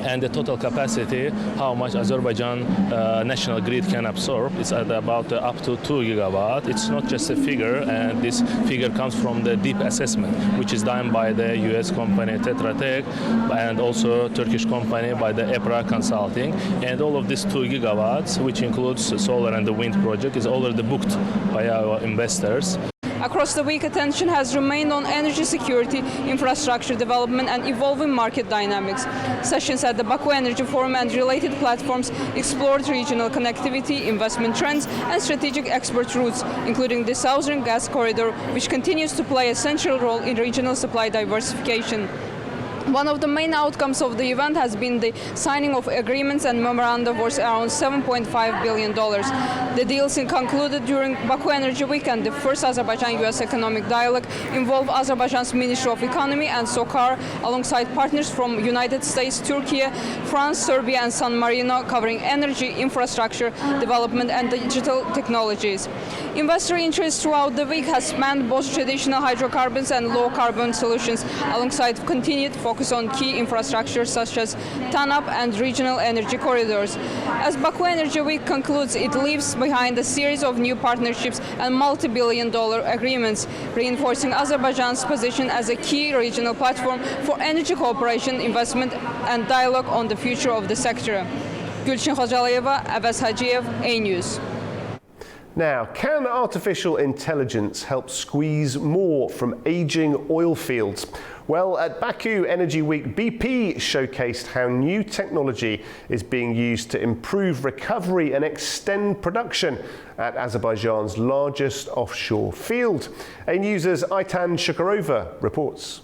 And the total capacity, how much Azerbaijan national grid can absorb, is at about up to 2 gigawatt. It's not just a figure, and this figure comes from the deep assessment, which is done by the US company Tetra Tech and also Turkish company by the EPRA Consulting. And all of these 2 gigawatts, which includes solar and the wind project, is already booked by our investors. Across the week, attention has remained on energy security, infrastructure development and evolving market dynamics. Sessions at the Baku Energy Forum and related platforms explored regional connectivity, investment trends and strategic export routes, including the Southern Gas Corridor, which continues to play a central role in regional supply diversification. One of the main outcomes of the event has been the signing of agreements and memoranda worth around $7.5 billion. The deals concluded during Baku Energy Week and the first Azerbaijan-US economic dialogue involve Azerbaijan's Ministry of Economy and SOCAR alongside partners from United States, Turkey, France, Serbia and San Marino, covering energy, infrastructure, development and digital technologies. Investor interest throughout the week has spanned both traditional hydrocarbons and low-carbon solutions, alongside continued focus on key infrastructure such as TANAP and regional energy corridors. As Baku Energy Week concludes, it leaves behind a series of new partnerships and multi-billion-dollar agreements, reinforcing Azerbaijan's position as a key regional platform for energy cooperation, investment and dialogue on the future of the sector. Gülçin Hocalayeva, Abbas Hacıyev, A-News. Now, can artificial intelligence help squeeze more from aging oil fields? Well, at Baku Energy Week, BP showcased how new technology is being used to improve recovery and extend production at Azerbaijan's largest offshore field. A-News's Aytan Shukurova reports.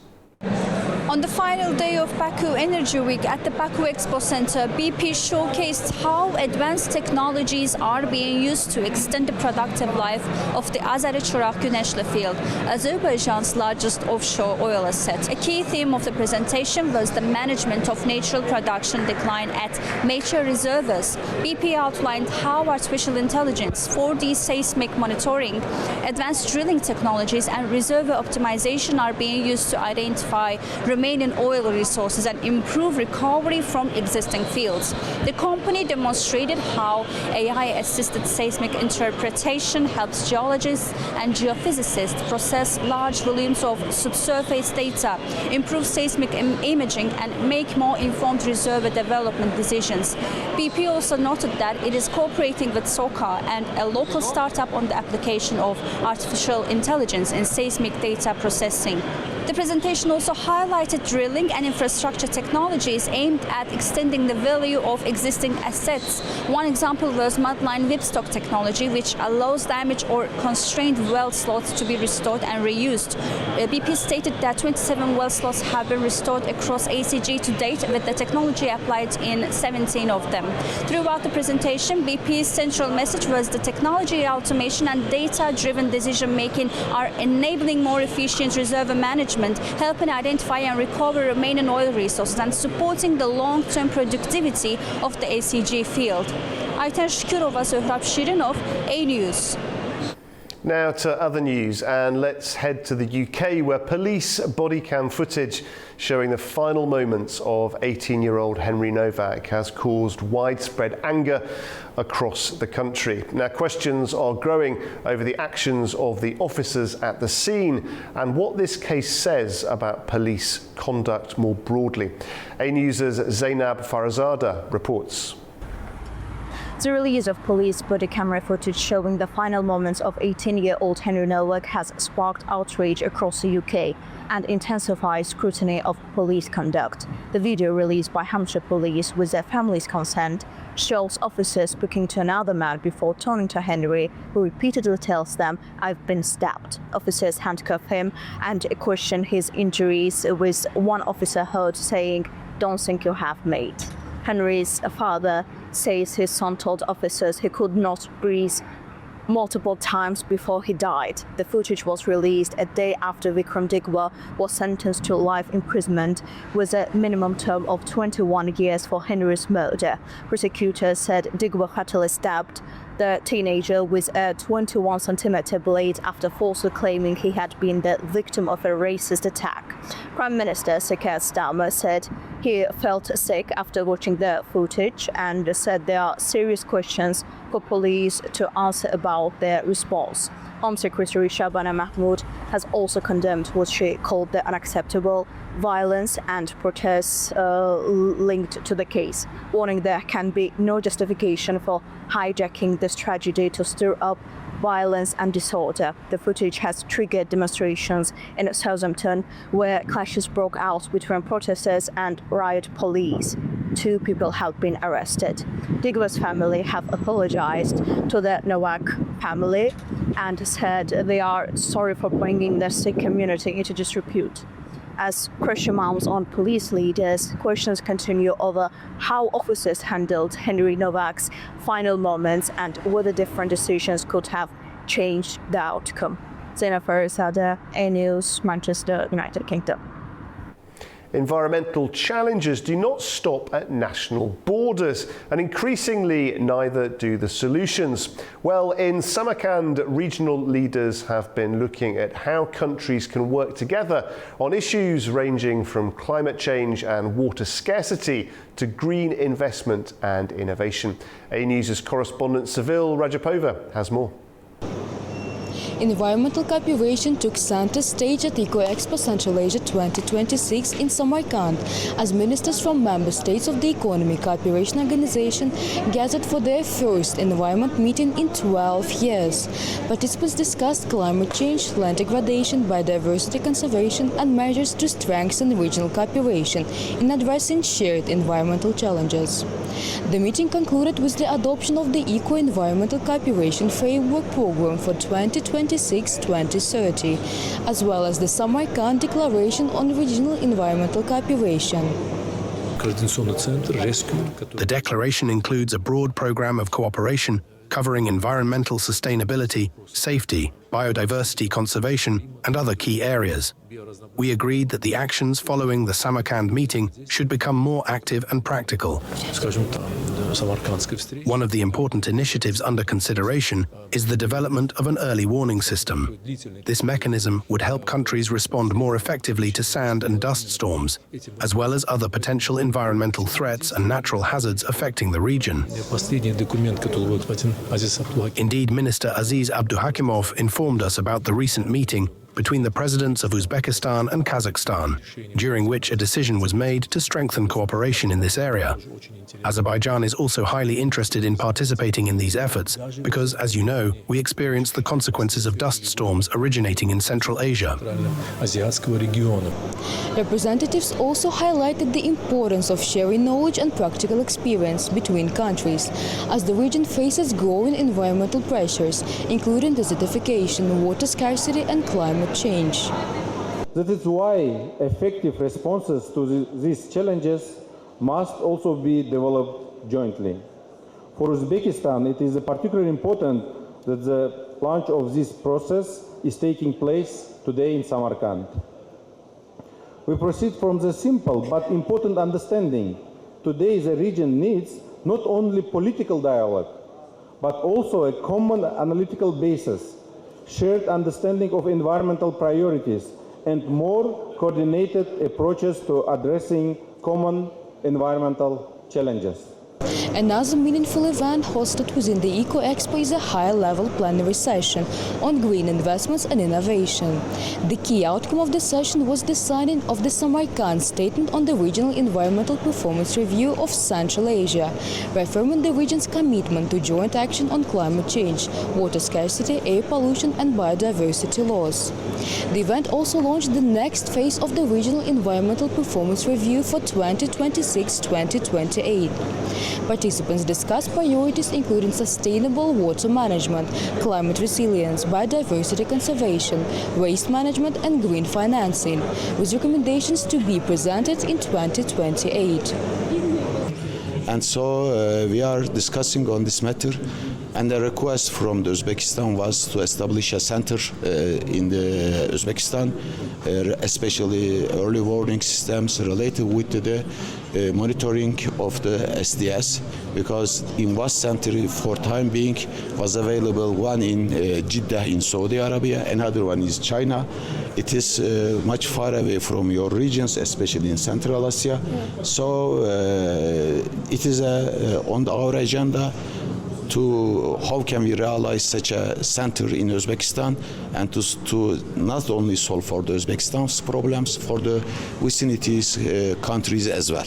On the final day of Baku Energy Week at the Baku Expo Center, BP showcased how advanced technologies are being used to extend the productive life of the Azeri-Chirag Güneşli field, Azerbaijan's largest offshore oil asset. A key theme of the presentation was the management of natural production decline at major reservoirs. BP outlined how artificial intelligence, 4D seismic monitoring, advanced drilling technologies and reservoir optimization are being used to identify remaining oil resources and improve recovery from existing fields. The company demonstrated how AI-assisted seismic interpretation helps geologists and geophysicists process large volumes of subsurface data, improve seismic imaging and make more informed reservoir development decisions. BP also noted that it is cooperating with SOCAR and a local startup on the application of artificial intelligence in seismic data processing. The presentation also highlighted drilling and infrastructure technologies aimed at extending the value of existing assets. One example was mudline whipstock technology, which allows damaged or constrained well slots to be restored and reused. BP stated that 27 well slots have been restored across ACG to date, with the technology applied in 17 of them. Throughout the presentation, BP's central message was the technology, automation and data-driven decision-making are enabling more efficient reserve management, helping identify and recover remaining oil resources and supporting the long-term productivity of the ACG field. Ayten Şükürova, Söhrab Şirinov, A News. Now to other news, and let's head to the UK, where police body cam footage showing the final moments of 18-year-old Henry Novak has caused widespread anger across the country. Now, questions are growing over the actions of the officers at the scene and what this case says about police conduct more broadly. A News's Zainab Farazada reports. The release of police body camera footage showing the final moments of 18-year-old Henry Novak has sparked outrage across the UK and intensified scrutiny of police conduct. The video, released by Hampshire Police with their family's consent, shows officers speaking to another man before turning to Henry, who repeatedly tells them, "I've been stabbed." Officers handcuff him and question his injuries, with one officer heard saying, "Don't think you have, mate." Henry's father says his son told officers he could not breathe multiple times before he died. The footage was released a day after Vikram Digwa was sentenced to life imprisonment with a minimum term of 21 years for Henry's murder. Prosecutors said Digwa fatally stabbed the teenager with a 21-centimeter blade after falsely claiming he had been the victim of a racist attack. Prime Minister Sir Keir Starmer said he felt sick after watching the footage and said there are serious questions for police to answer about their response. Home Secretary Shabana Mahmood has also condemned what she called the unacceptable violence and protests linked to the case, warning there can be no justification for hijacking this tragedy to stir up violence and disorder. The footage has triggered demonstrations in Southampton, where clashes broke out between protesters and riot police. 2 people have been arrested. Digwa's family have apologized to the Novak family and said they are sorry for bringing the Sikh community into disrepute. As pressure mounts on police leaders, questions continue over how officers handled Henry Novak's final moments and whether different decisions could have changed the outcome. Zainab Farazada, A News, Manchester, United Kingdom. Environmental challenges do not stop at national borders, and increasingly neither do the solutions. Well, in Samarkand, regional leaders have been looking at how countries can work together on issues ranging from climate change and water scarcity to green investment and innovation. A News' correspondent Seville Rajapova has more. Environmental cooperation took center stage at Eco Expo Central Asia 2026 in Samarkand as ministers from member states of the Economic Cooperation Organization gathered for their first environment meeting in 12 years. Participants discussed climate change, land degradation, biodiversity conservation and measures to strengthen regional cooperation in addressing shared environmental challenges. The meeting concluded with the adoption of the Eco-Environmental Cooperation Framework Program for 2026-2030, as well as the Samarkand Declaration on Regional Environmental Cooperation. The declaration includes a broad program of cooperation covering environmental sustainability, safety, biodiversity conservation, and other key areas. We agreed that the actions following the Samarkand meeting should become more active and practical. One of the important initiatives under consideration is the development of an early warning system. This mechanism would help countries respond more effectively to sand and dust storms, as well as other potential environmental threats and natural hazards affecting the region. Indeed, Minister Aziz Abduhakimov informed us about the recent meeting between the presidents of Uzbekistan and Kazakhstan, during which a decision was made to strengthen cooperation in this area. Azerbaijan is also highly interested in participating in these efforts because, as you know, we experienced the consequences of dust storms originating in Central Asia. Representatives also highlighted the importance of sharing knowledge and practical experience between countries, as the region faces growing environmental pressures, including desertification, water scarcity and climate change. That is why effective responses to these challenges must also be developed jointly. For Uzbekistan, it is particularly important that the launch of this process is taking place today in Samarkand. We proceed from the simple but important understanding. Today the region needs not only political dialogue, but also a common analytical basis, shared understanding of environmental priorities, and more coordinated approaches to addressing common environmental challenges. Another meaningful event hosted within the Eco Expo is a high-level plenary session on green investments and innovation. The key outcome of the session was the signing of the Samarkand Statement on the Regional Environmental Performance Review of Central Asia, reaffirming the region's commitment to joint action on climate change, water scarcity, air pollution and biodiversity loss. The event also launched the next phase of the Regional Environmental Performance Review for 2026-2028. Participants discussed priorities including sustainable water management, climate resilience, biodiversity conservation, waste management and green financing, with recommendations to be presented in 2028. And so we are discussing on this matter, and the request from the Uzbekistan was to establish a center in the Uzbekistan, especially early warning systems related with the monitoring of the SDS, because in one center for time being was available, one in Jeddah in Saudi Arabia, another one is China. It is much far away from your regions, especially in Central Asia. So it is on our agenda to how can we realize such a center in Uzbekistan, and to not only solve for the Uzbekistan's problems, for the vicinities countries as well.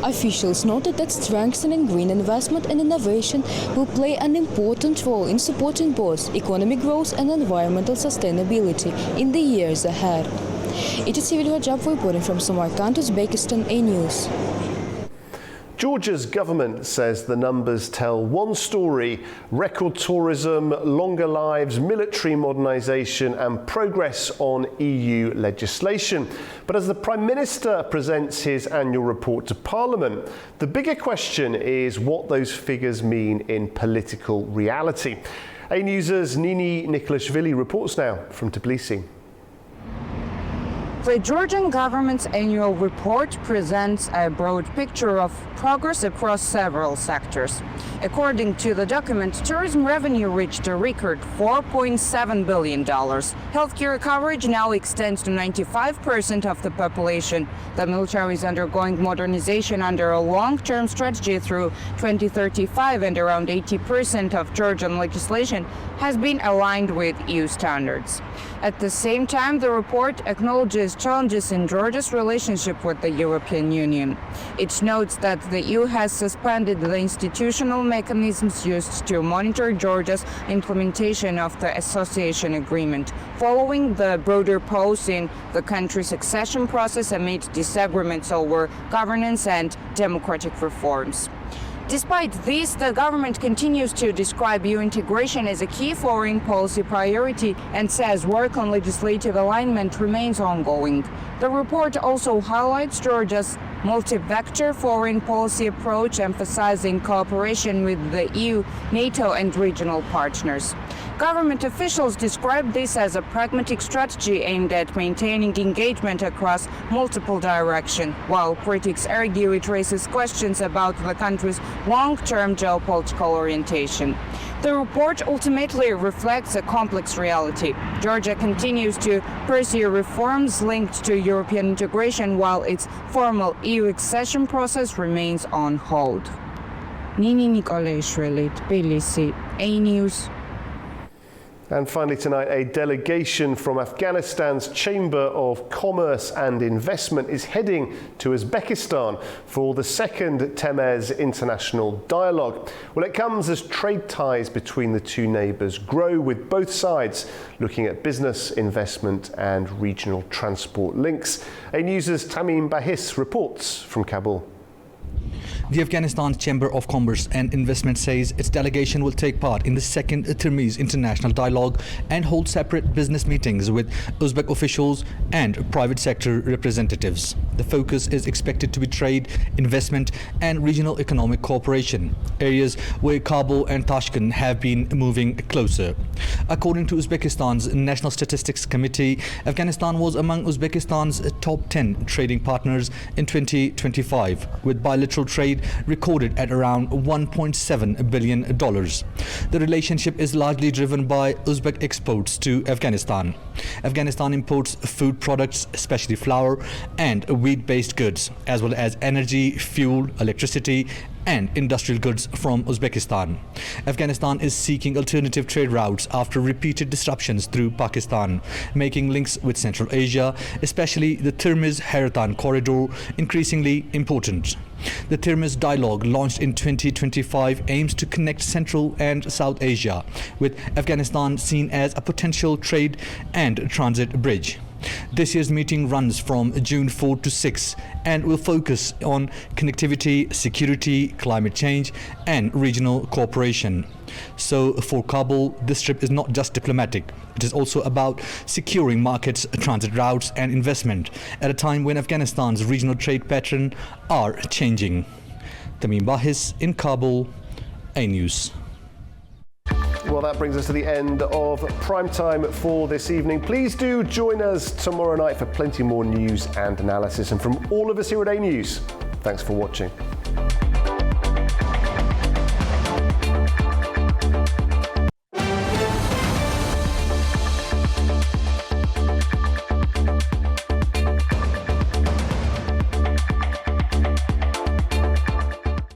Officials noted that strengthening green investment and innovation will play an important role in supporting both economic growth and environmental sustainability in the years ahead. It is Sivil Rajab reporting from Samarkand, Uzbekistan, A News. Georgia's government says the numbers tell one story: record tourism, longer lives, military modernisation and progress on EU legislation. But as the Prime Minister presents his annual report to Parliament, the bigger question is what those figures mean in political reality. A News's Nini Nikolashvili reports now from Tbilisi. The Georgian government's annual report presents a broad picture of progress across several sectors. According to the document, tourism revenue reached a record $4.7 billion. Healthcare coverage now extends to 95% of the population. The military is undergoing modernization under a long-term strategy through 2035, and around 80% of Georgian legislation has been aligned with EU standards. At the same time, the report acknowledges challenges in Georgia's relationship with the European Union. It notes that the EU has suspended the institutional mechanisms used to monitor Georgia's implementation of the association agreement, following the broader pause in the country's accession process amid disagreements over governance and democratic reforms. Despite this, the government continues to describe EU integration as a key foreign policy priority and says work on legislative alignment remains ongoing. The report also highlights Georgia's multi-vector foreign policy approach, emphasizing cooperation with the EU, NATO and regional partners. Government officials describe this as a pragmatic strategy aimed at maintaining engagement across multiple directions, while critics argue it raises questions about the country's long-term geopolitical orientation. The report ultimately reflects a complex reality. Georgia continues to pursue reforms linked to European integration, while its formal EU accession process remains on hold. Nini Nikolashvili, Tbilisi, A News. And finally tonight, a delegation from Afghanistan's Chamber of Commerce and Investment is heading to Uzbekistan for the second Temez International Dialogue. Well, it comes as trade ties between the two neighbours grow, with both sides looking at business, investment and regional transport links. A News' Tamim Bahis reports from Kabul. The Afghanistan Chamber of Commerce and Investment says its delegation will take part in the second Temez International Dialogue and hold separate business meetings with Uzbek officials and private sector representatives. The focus is expected to be trade, investment and regional economic cooperation, areas where Kabul and Tashkent have been moving closer. According to Uzbekistan's National Statistics Committee, Afghanistan was among Uzbekistan's top 10 trading partners in 2025, with bilateral trade recorded at around $1.7 billion. The relationship is largely driven by Uzbek exports to Afghanistan. Afghanistan imports food products, especially flour and wheat-based goods, as well as energy, fuel, electricity and industrial goods from Uzbekistan. Afghanistan is seeking alternative trade routes after repeated disruptions through Pakistan, making links with Central Asia, especially the Termez-Hairatan corridor, increasingly important. The Termez Dialogue, launched in 2025, aims to connect Central and South Asia, with Afghanistan seen as a potential trade and transit bridge. This year's meeting runs from June 4 to 6 and will focus on connectivity, security, climate change and regional cooperation. So for Kabul, this trip is not just diplomatic. It is also about securing markets, transit routes and investment at a time when Afghanistan's regional trade pattern are changing. Tamim Bahis in Kabul, A News. Well, that brings us to the end of Primetime for this evening. Please do join us tomorrow night for plenty more news and analysis. And from all of us here at A News, thanks for watching.